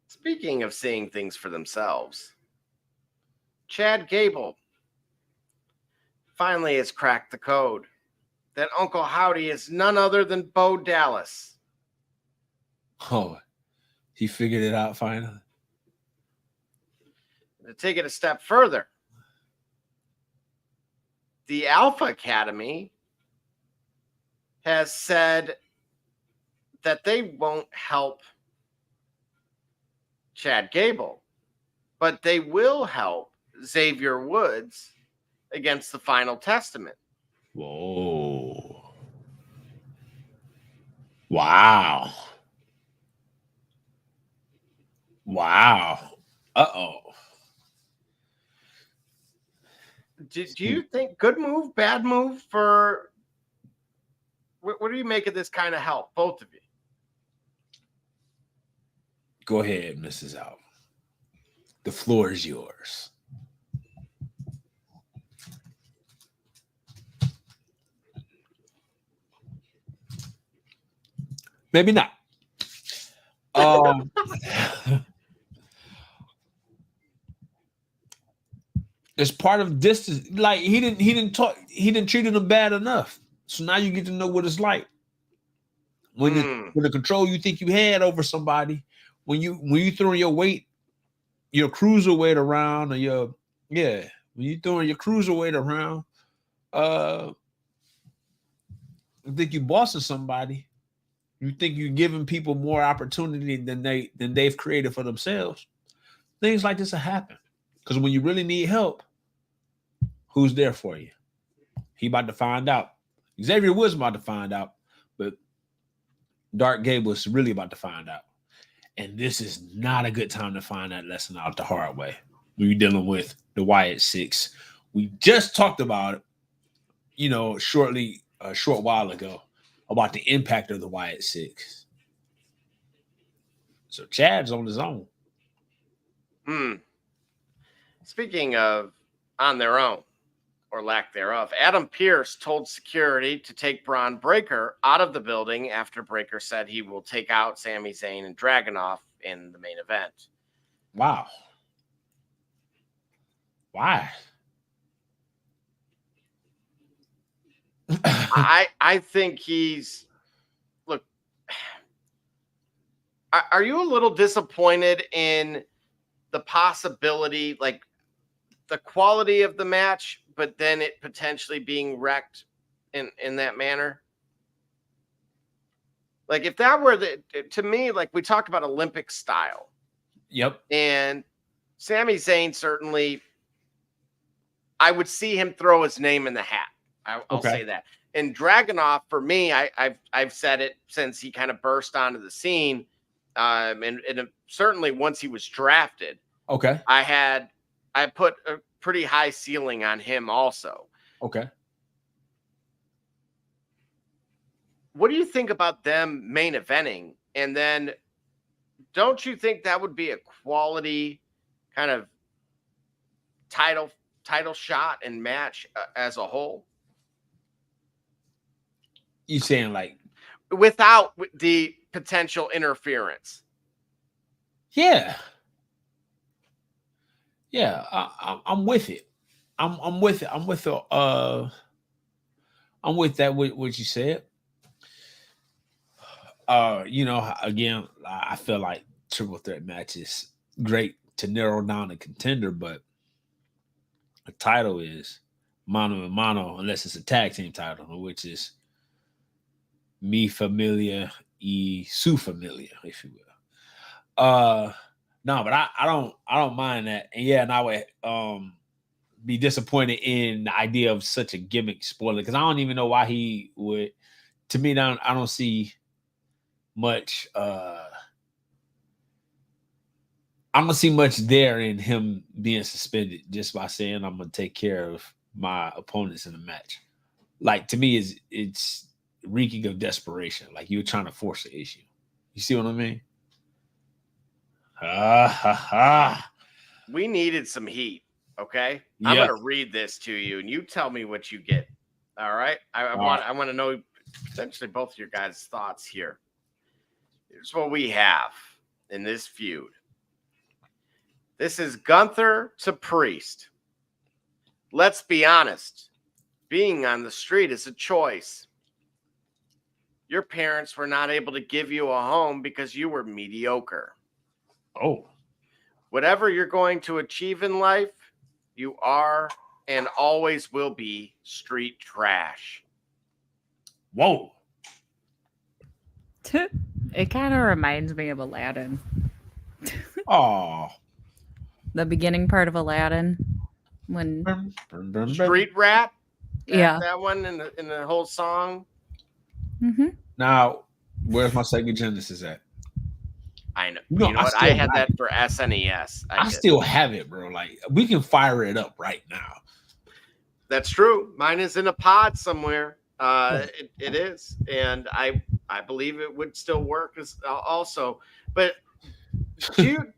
Speaking of seeing things for themselves, Chad Gable finally has cracked the code that Uncle Howdy is none other than Bo Dallas. Oh, he figured it out finally. To take it a step further, the Alpha Academy has said that they won't help Chad Gable, but they will help Xavier Woods against the Final Testament. Whoa. Wow. Uh-oh. Do you think good move, bad move for what do you make of this kind of help, both of you? Go ahead, Mrs. Alva. The floor is yours. Maybe not. It's part of distance. Like he didn't treat them bad enough. So now you get to know what it's like when the control you think you had over somebody, when you throwing your weight, your cruiserweight around, or when you throwing your cruiserweight around, I think you bossing somebody. You think you're giving people more opportunity than they've created for themselves. Things like this will happen. Because when you really need help, who's there for you? He about to find out. Xavier Woods about to find out, but Dark Gable is really about to find out. And this is not a good time to find that lesson out the hard way. We're dealing with the Wyatt Six. We just talked about it, shortly, a short while ago, about the impact of the Wyatt Six. So Chad's on his own. Speaking of on their own, or lack thereof, Adam Pearce told security to take Braun Breaker out of the building after Breaker said he will take out Sami Zayn and Dragunov in the main event. Wow. Why? I think look, are you a little disappointed in the possibility, like the quality of the match, but then it potentially being wrecked in that manner? Like if that were to me, like we talked about Olympic style. Yep. And Sami Zayn, certainly, I would see him throw his name in the hat. I'll say that. And Dragunov, for me, I've said it since he kind of burst onto the scene, and certainly once he was drafted. Okay. I put a pretty high ceiling on him also. Okay. What do you think about them main eventing? And then don't you think that would be a quality kind of title shot and match as a whole? You saying like without the potential interference? Yeah. I'm with it. I'm with it. I'm with that. What you said. Again, I feel like triple threat match is great to narrow down a contender, but a title is mano a mano unless it's a tag team title, which is mi familia y su familia, if you will. No, but I don't mind that. And yeah, and I would be disappointed in the idea of such a gimmick spoiler, because I don't even know why he would. To me, I don't see much. I don't see much there in him being suspended just by saying I'm gonna take care of my opponents in the match. Like, to me, it's reeking of desperation. Like you're trying to force the issue. You see what I mean? We needed some heat. Okay, I'm gonna read this to you, and you tell me what you get. All right. I want to know potentially both of your guys' thoughts here. Here's what we have in this feud. This is Gunther to Priest. Let's be honest. Being on the street is a choice. Your parents were not able to give you a home because you were mediocre. Oh. Whatever you're going to achieve in life, you are and always will be street trash. Whoa. It kind of reminds me of Aladdin. Oh. The beginning part of Aladdin. When Street rap? Yeah. That one in the whole song. Mm-hmm. Now, Where's my Sega Genesis at? I know. No, You know I what? still I had have that it. for SNES. I still have it, bro. Like, we can fire it up right now. That's true. Mine is in a pod somewhere. It is, and I believe it would still work as also. But dude,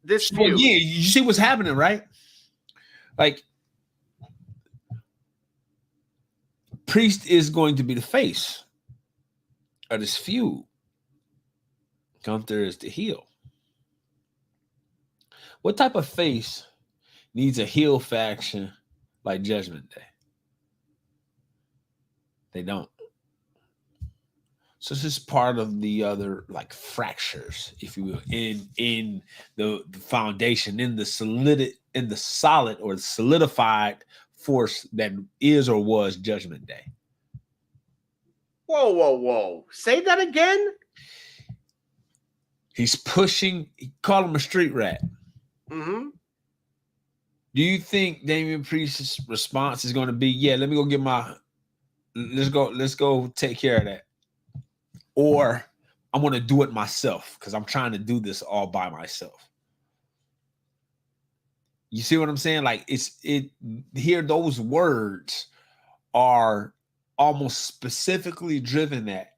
this Well, feud. yeah, you see what's happening, right? Like, Priest is going to be the face of this feud. Gunther is the heel. What type of face needs a heel faction like Judgment Day? They don't. So this is part of the other like fractures, if you will, in the foundation, in the solid or solidified force that is or was Judgment Day. Whoa, whoa, whoa! Say that again. He's pushing. He called him a street rat. Mm-hmm. Do you think Damian Priest's response is going to be, "Yeah, let me go get my, let's go take care of that," or I'm going to do it myself because I'm trying to do this all by myself? You see what I'm saying? Like here, those words are almost specifically driven at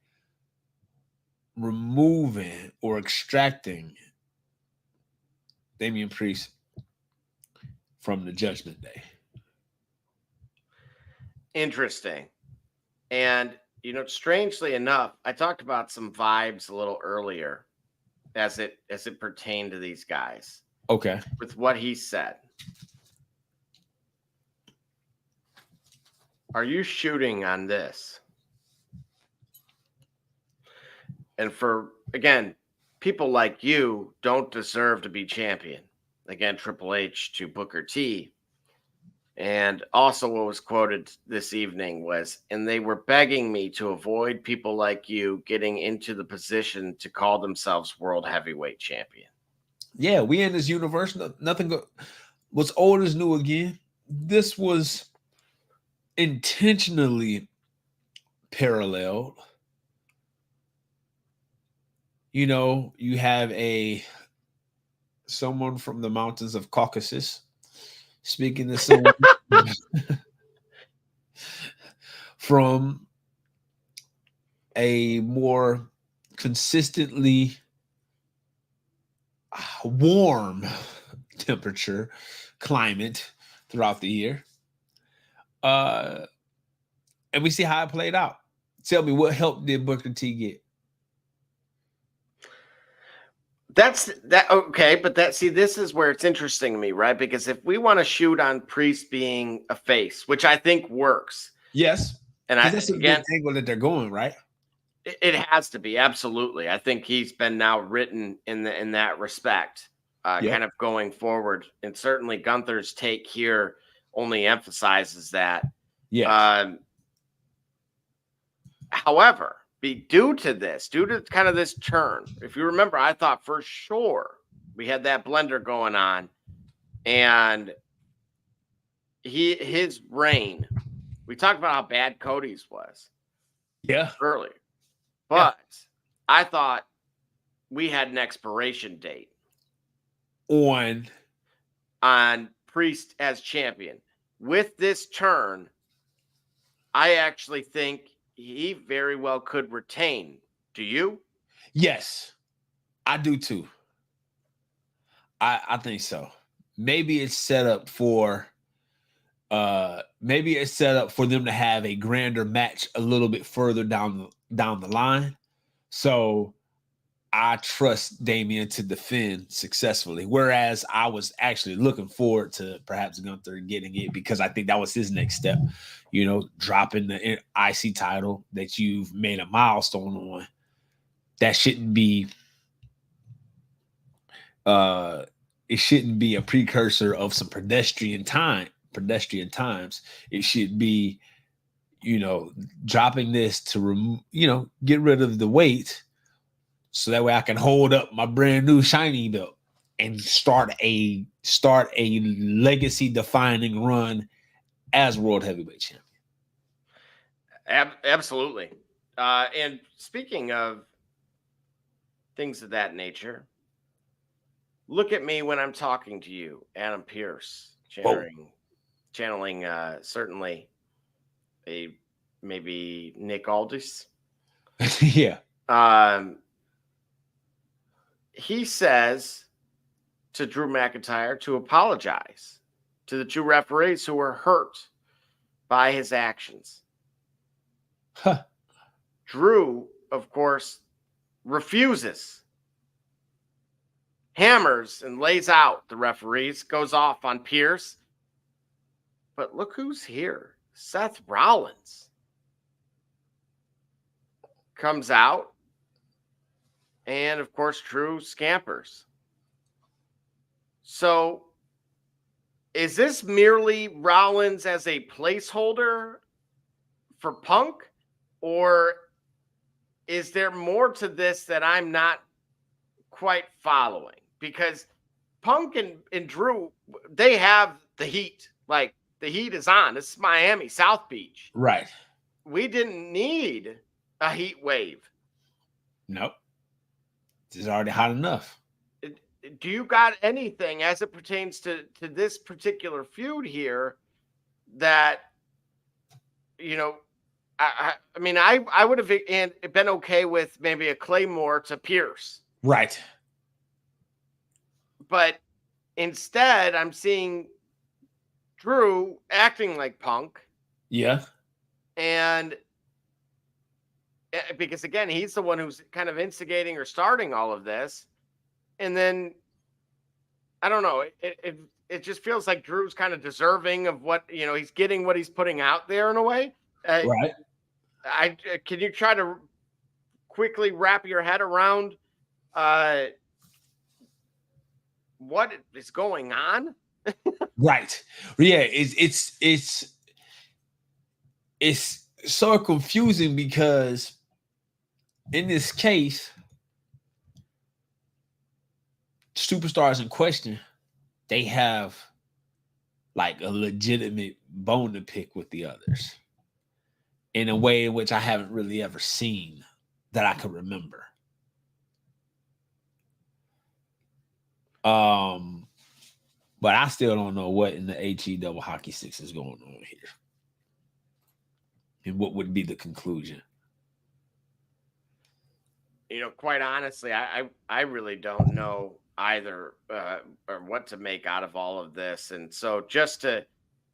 removing or extracting Damian Priest from the Judgment Day. Interesting. And, you know, strangely enough, I talked about some vibes a little earlier as it pertained to these guys. Okay. With what he said. Are you shooting on this? And for, again, people like you don't deserve to be champion. Again, Triple H to Booker T. And also what was quoted this evening was, and they were begging me to avoid people like you getting into the position to call themselves world heavyweight champion. Yeah, we in this universe. Nothing what's old is new again. This was intentionally paralleled. You know, you have someone from the mountains of Caucasus speaking to someone from a more consistently warm temperature climate throughout the year. And we see how it played out. Tell me, what help did Booker T get? Okay, but this is where it's interesting to me, right? Because if we want to shoot on Priest being a face, which I think works. Yes. And that's a good angle that they're going, right? It has to be, absolutely. I think he's been now written in that respect, kind of going forward. And certainly Gunther's take here only emphasizes that. Yeah. However, due to kind of this turn, if you remember, I thought for sure we had that blender going on, and his reign. We talked about how bad Cody's was. Yeah. Earlier. But I thought we had an expiration date on Priest as champion. With this turn, I actually think he very well could retain. Do you? Yes, I do too. I think so. Maybe it's set up for them to have a grander match a little bit further down the line. So I trust Damian to defend successfully. Whereas I was actually looking forward to perhaps Gunther getting it, because I think that was his next step. You know, dropping the IC title that you've made a milestone on. That shouldn't be it shouldn't be a precursor of some pedestrian times. It should be, you know, dropping this to get rid of the weight, so that way I can hold up my brand new shiny belt and start a legacy defining run as world heavyweight champion. Absolutely. And speaking of things of that nature, look at me when I'm talking to you, Adam Pierce, channeling certainly a maybe Nick Aldis. Yeah. He says to Drew McIntyre to apologize to the two referees who were hurt by his actions. Huh. Drew, of course, refuses, hammers and lays out the referees, goes off on Pierce. But look who's here. Seth Rollins comes out. And, of course, Drew scampers. So is this merely Rollins as a placeholder for Punk? Or is there more to this that I'm not quite following? Because Punk and Drew, they have the heat. Like, the heat is on. This is Miami, South Beach. Right. We didn't need a heat wave. Nope. It's already hot enough. Do you got anything as it pertains to this particular feud here that, you know, I mean, I would have been okay with maybe a Claymore to Pierce. Right. But instead, I'm seeing Drew acting like Punk. Yeah. And because, again, he's the one who's kind of instigating or starting all of this. And then, I don't know, it just feels like Drew's kind of deserving of what, you know, he's getting what he's putting out there in a way. Right. Can you try to quickly wrap your head around what is going on? Right. Yeah. It's so confusing because in this case, superstars in question, they have like a legitimate bone to pick with the others in a way in which I haven't really ever seen that I could remember. But I still don't know what in the HE double hockey six is going on here. And what would be the conclusion? You know, quite honestly, I really don't know either or what to make out of all of this. And so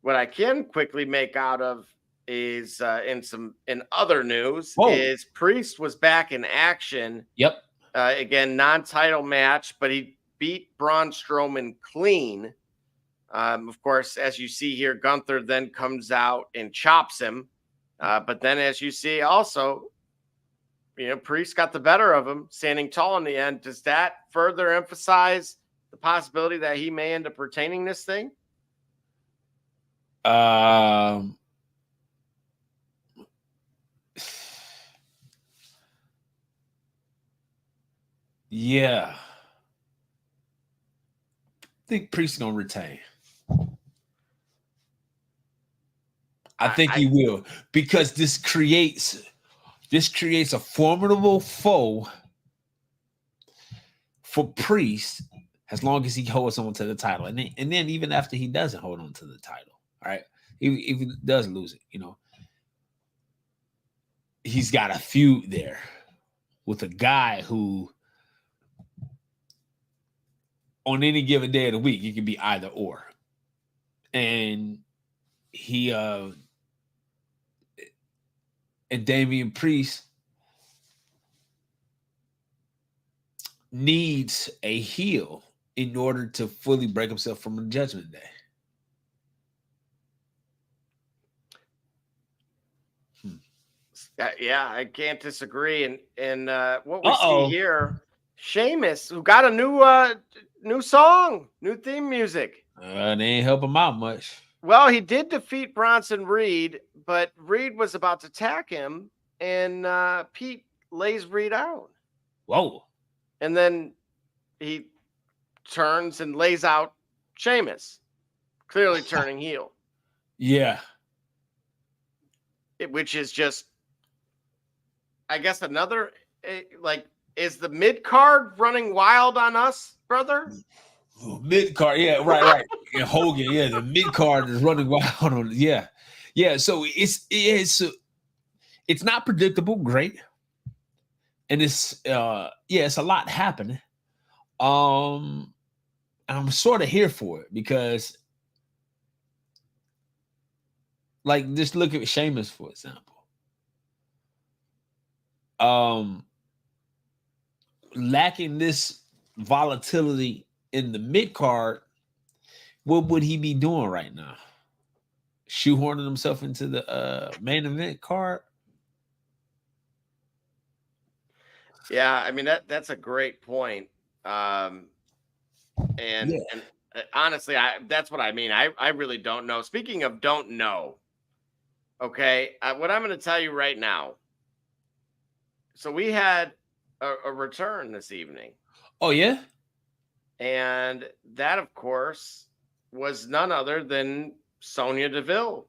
what I can quickly make out of is in other news is Priest was back in action. Yep. Again, non-title match, but he beat Braun Strowman clean. Of course, as you see here, Gunther then comes out and chops him. But then as you see also, you know, Priest got the better of him, standing tall in the end. Does that further emphasize the possibility that he may end up retaining this thing? Yeah. I think Priest is going to retain. I think he will, because this creates a formidable foe for Priest as long as he holds on to the title. And then even after he doesn't hold on to the title, all right, if he does lose it, you know, he's got a feud there with a guy who on any given day of the week, you can be either or. And and Damian Priest needs a heel in order to fully break himself from the Judgment Day. Yeah, I can't disagree. And what we see here, Sheamus, who got a new song, new theme music. They ain't help him out much. Well, he did defeat Bronson Reed, but Reed was about to attack him, and Pete lays Reed out. Whoa. And then he turns and lays out Sheamus, clearly turning heel. Yeah. Which is just I guess another is the mid card running wild on us, brother? Mid card, yeah, right. Yeah, Hogan, yeah, the mid card is running wild on, yeah. So it's not predictable, great, and it's it's a lot happening. And I'm sort of here for it because, like, just look at Sheamus for example. Lacking this volatility in the mid card, what would he be doing right now? Shoehorning himself into the main event card? Yeah, I mean that's a great point. And honestly, that's what I mean. I really don't know. Speaking of don't know, okay, what I'm going to tell you right now. So we had a return this evening. Oh yeah, and that, of course, was none other than Sonya Deville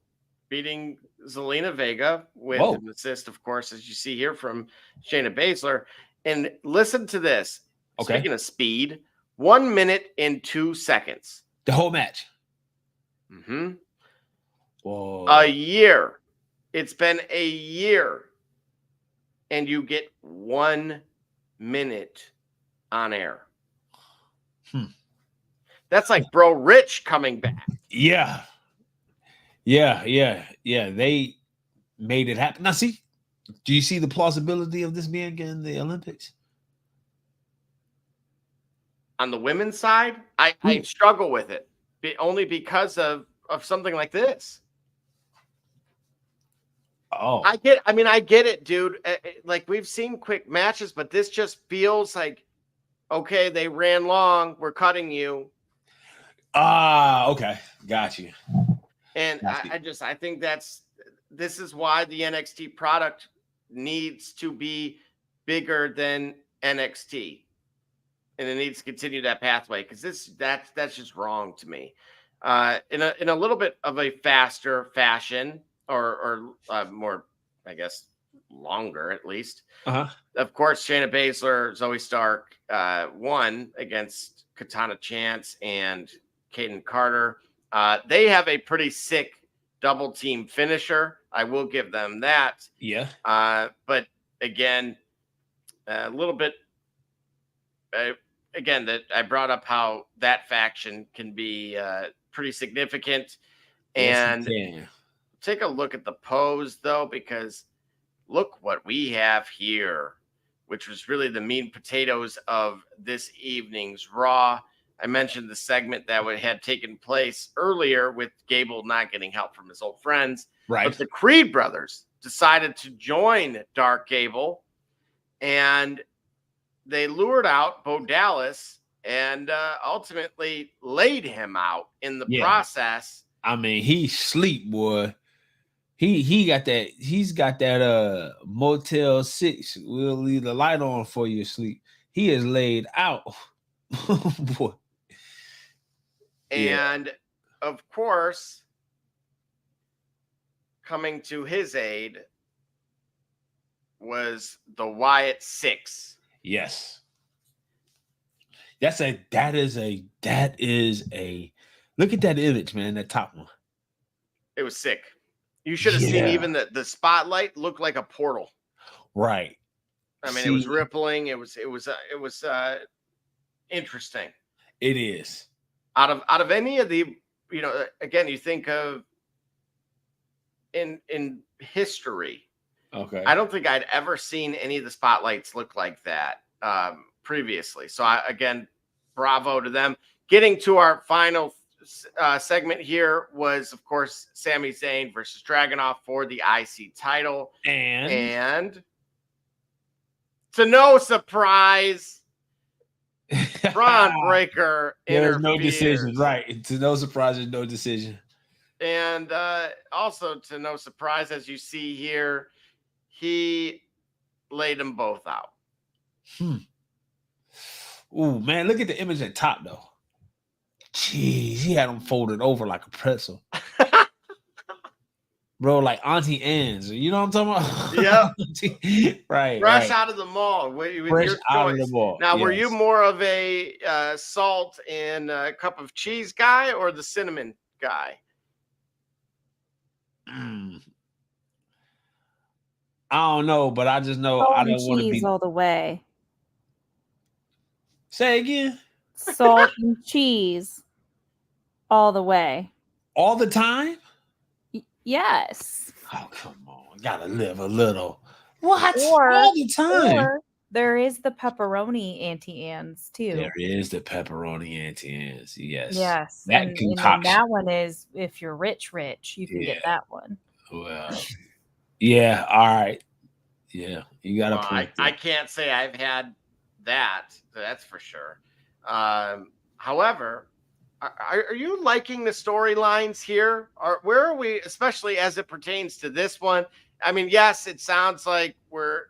beating Zelina Vega with an assist, of course, as you see here from Shayna Baszler. And listen to this. Okay. Speaking of speed, 1 minute and 2 seconds. The whole match. Mm-hmm. Whoa. A year. It's been a year. And you get 1 minute on air. That's like Bro Rich coming back. Yeah. They made it happen. Now, see, do you see the plausibility of this being in the Olympics? On the women's side, I struggle with it only because of something like this. Oh, I get it, dude. Like, we've seen quick matches, but this just feels like, okay, they ran long. We're cutting you. Okay. Got you. And I think this is why the NXT product needs to be bigger than NXT. And it needs to continue that pathway, because that's just wrong to me. In a little bit of a faster fashion, or more, I guess, longer at least. Of course, Shayna Baszler, Zoe Stark won against Katana Chance and Kaden Carter. They have a pretty sick double team finisher. I will give them that. Yeah. But again, a little bit. Again, that I brought up how that faction can be pretty significant. And take a look at the pose, though, because look what we have here, which was really the meat and potatoes of this evening's Raw. I mentioned the segment that had taken place earlier with Gable not getting help from his old friends. Right. But the Creed brothers decided to join Dark Gable, and they lured out Bo Dallas and ultimately laid him out in the process. I mean, he sleep, boy. He got that. He's got that Motel 6. We'll leave the light on for you sleep. He is laid out. Boy. And of course, coming to his aid was the Wyatt 6. Yes. That is a look at that image, man. That top one. It was sick. You should have seen even the spotlight looked like a portal. Right. I mean, it was rippling. It was interesting. It is. Out of any of the, again, you think of in history. Okay. I don't think I'd ever seen any of the spotlights look like that previously. So again, bravo to them. Getting to our final segment here was, of course, Sami Zayn versus Dragunov for the IC title. And to no surprise, Braun Breaker There's interferes. no decision. Right. To no surprise, there's no decision. And also to no surprise, as you see here, he laid them both out. Ooh, man, look at the image at top, though. Jeez, he had them folded over like a pretzel. bro, like Auntie Anne's. You know what I'm talking Yep. about? Right, Fresh right. out of the mall with Fresh your out of choice. the mall. Now, were you Yes. more of a salt and cup of cheese guy or the cinnamon guy? I don't know, but I just know Salt I and don't want to cheese be. all the way. Say again. Salt and cheese all the way. All the time? Yes. Oh, come on. Gotta live a little. What? Or, All the time. or there is the pepperoni Auntie Anne's too. There is the pepperoni Auntie Anne's. Yes. Yes. That And then concoction. that one is if you're rich, you can get that one. Well, yeah. All right. Yeah. You got a Well, point. I can't say I've had that. That's for sure. However, are you liking the storylines here? Or where are we, especially as it pertains to this one? I mean, yes, it sounds like we're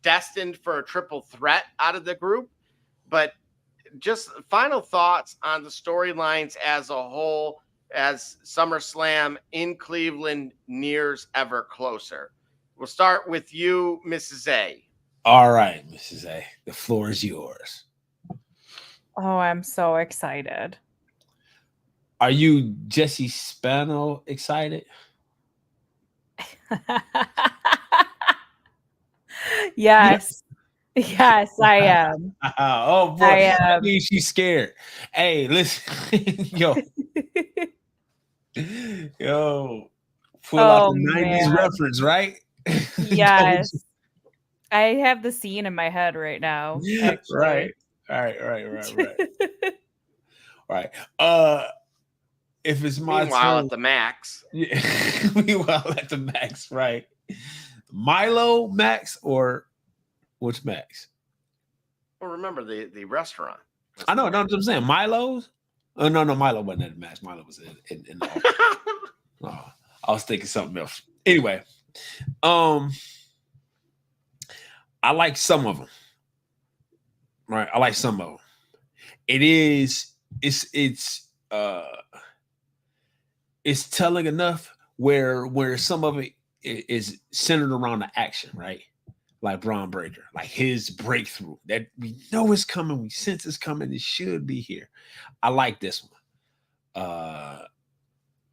destined for a triple threat out of the group, but just final thoughts on the storylines as a whole as SummerSlam in Cleveland nears ever closer. We'll start with you, Mrs. A. All right, Mrs. A. The floor is yours. Oh, I'm so excited. Are you Jesse Spano excited? Yes. Yes, I am. Oh boy, I that means she's scared. Hey, listen, yo, pull out the 90s reference, right? Yes. I have the scene in my head right now. Actually. Right. Right. If it's my Meanwhile, turn, at the Max. Yeah. Meanwhile, at the Max, right? Milo Max or which Max? Well, remember the restaurant. I know, what I'm saying. Milo's? Oh, no, Milo wasn't at the Max. Milo was in the oh, I was thinking something else. Anyway, I like some of them. Right. I like some of them. It's telling enough where some of it is centered around the action, right? Like Braun Breaker, like his breakthrough that we know is coming, we sense it's coming, it should be here. I like this one.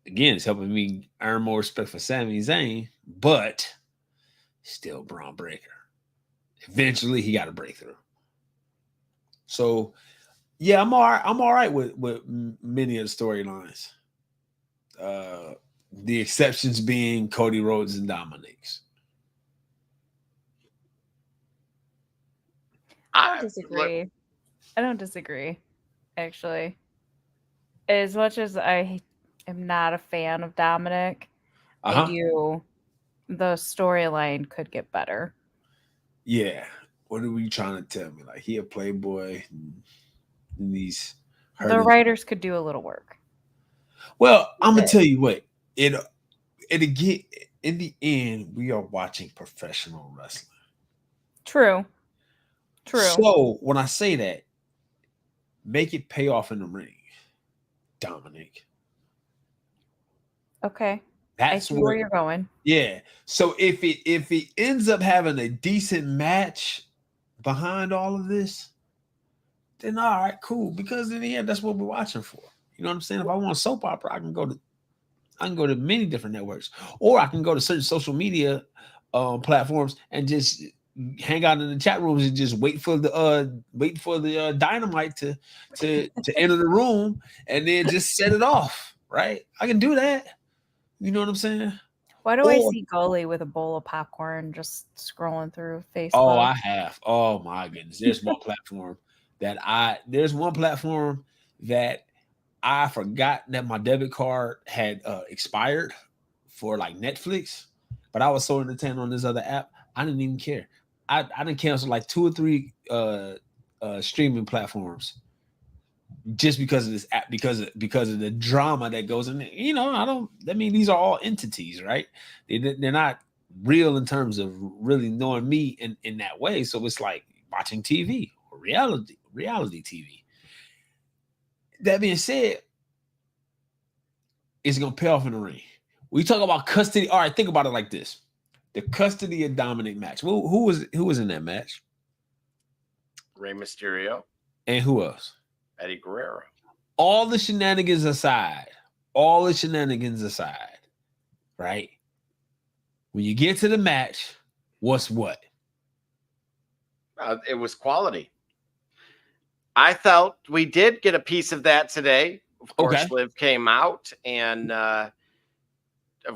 Again, it's helping me earn more respect for Sami Zayn, but still Braun Breaker. Eventually, he got a breakthrough. So, yeah, I'm all right with many of the storylines. The exceptions being Cody Rhodes and Dominic's. I don't disagree. Actually, as much as I am not a fan of Dominic, I do. The storyline could get better. Yeah. What are we trying to tell me? Like he a playboy and these the writers could do a little work. Well, I'm gonna tell you what, it again, in the end, we are watching professional wrestling. True. So when I say that, make it pay off in the ring, Dominic. Okay. That's where you're going. Yeah. So if it ends up having a decent match behind all of this, then all right, cool. Because in the end, that's what we're watching for. You know what I'm saying? If I want a soap opera, I can go to many different networks, or I can go to certain social media platforms and just hang out in the chat rooms and just wait for the dynamite to enter the room and then just set it off. Right? I can do that. You know what I'm saying? Why do I see Gully with a bowl of popcorn just scrolling through Facebook? Oh, I have. Oh my goodness. There's one platform that I forgot that my debit card had expired for like Netflix, but I was so entertained on this other app, I didn't even care. I didn't cancel like 2 or 3 streaming platforms just because of this app, because of the drama that goes in there. You know, these are all entities, right? They're not real in terms of really knowing me in that way. So it's like watching TV or reality TV. That being said, it's gonna pay off in the ring. We talk about custody. All right, think about it like this: the custody of Dominic match. Who was in that match? Rey Mysterio and who else? Eddie Guerrero. All the shenanigans aside, right? When you get to the match, what's what? It was quality. I felt we did get a piece of that today. Of course, Liv came out, and of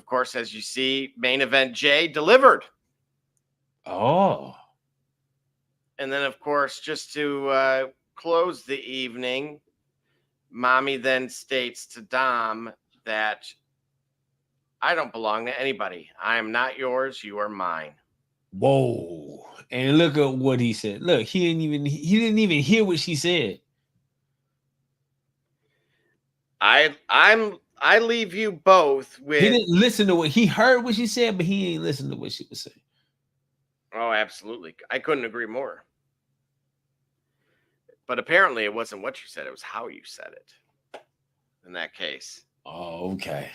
course, as you see, main event Jay delivered. Oh. And then, of course, just to close the evening, Mami then states to Dom that I don't belong to anybody. I am not yours. You are mine. Whoa. And look at what he said. Look, he didn't even hear what she said. I leave you both with. He didn't listen to what he heard what she said, but he ain't listened to what she was saying. Oh, absolutely. I couldn't agree more. But apparently it wasn't what you said, it was how you said it in that case. Oh, okay.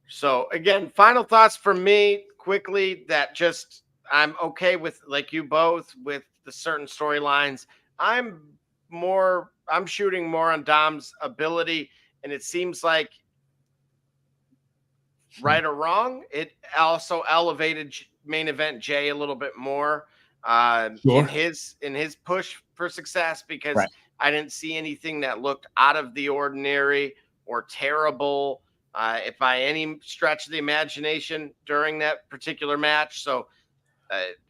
So again, final thoughts from me quickly that just I'm okay with, like you both, with the certain storylines. I'm shooting more on Dom's ability, and it seems like, right or wrong, it also elevated main event Jay a little bit more in his push for success, because I didn't see anything that looked out of the ordinary or terrible if by any stretch of the imagination during that particular match. So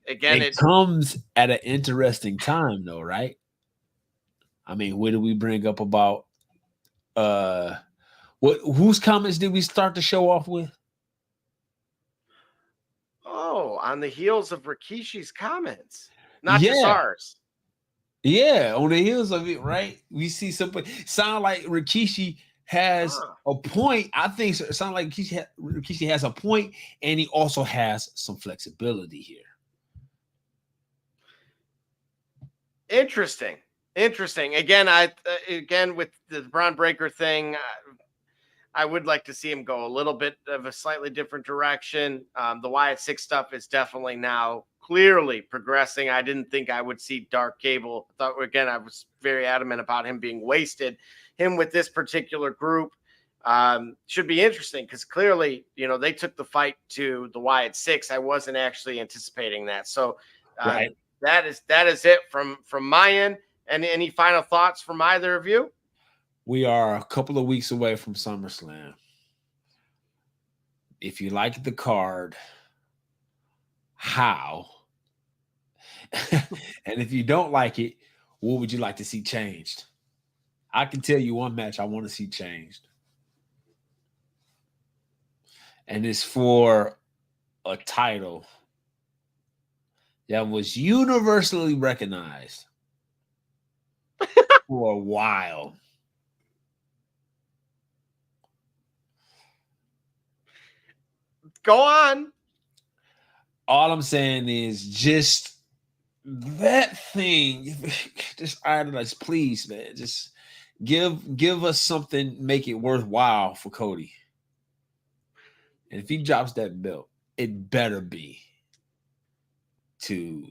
again, it comes at an interesting time though, right? I mean, what did we bring up about whose comments did we start the show off with? Oh, on the heels of Rikishi's comments, not just ours. Yeah, on the heels of it, right? We see somebody sound like Rikishi has a point. I think it sounds like Rikishi has a point, and he also has some flexibility here. Interesting. Again, with the Braun Breaker thing, I would like to see him go a little bit of a slightly different direction. The Wyatt 6 stuff is definitely now clearly progressing. I didn't think I would see Dark Gable. I was very adamant about him being wasted. Him with this particular group should be interesting, because clearly, they took the fight to the Wyatt 6. I wasn't actually anticipating that. So that is it from my end. And any final thoughts from either of you? We are a couple of weeks away from SummerSlam. If you like the card, how? And if you don't like it, what would you like to see changed? I can tell you one match I want to see changed. And it's for a title that was universally recognized for a while. Go on. All I'm saying is just that thing. Just idolize, please, man. Just give us something, make it worthwhile for Cody. And if he drops that belt, it better be to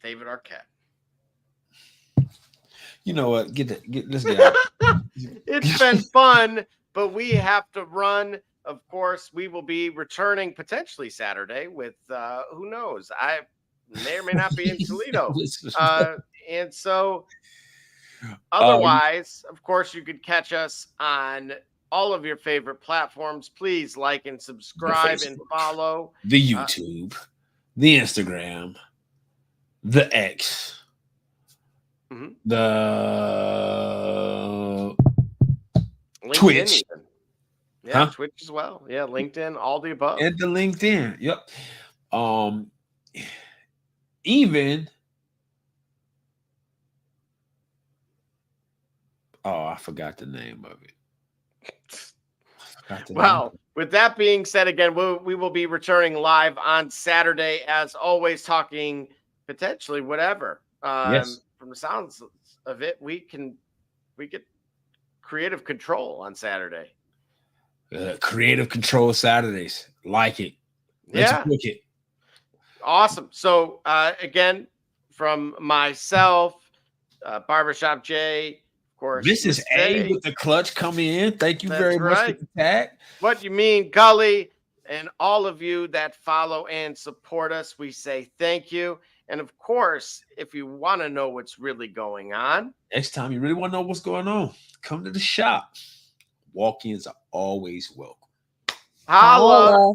David Arquette. You know what? Let's get out. It's been fun, but we have to run. Of course, we will be returning potentially Saturday with who knows? I may or may not be in Toledo. And so otherwise, of course, you could catch us on all of your favorite platforms. Please like and subscribe and follow the YouTube, the Instagram, the X, the LinkedIn Twitch. Even. Yeah, Twitch as well. Yeah, LinkedIn, all the above. And the LinkedIn. Yep. Even I forgot the name of it. Well, with that being said, again, we will be returning live on Saturday, as always, talking potentially whatever. Yes. From the sounds of it, we get creative control on Saturday. Creative Control Saturdays. Like it. Let's book it. Awesome. So again, from myself, Barbershop J, of course, Mrs. A with the clutch coming in. Thank you very much for the tag. What you mean, Gully, and all of you that follow and support us, we say thank you. And of course, if you want to know what's really going on, next time you really want to know what's going on, come to the shop. Walk-ins are always welcome. Holla.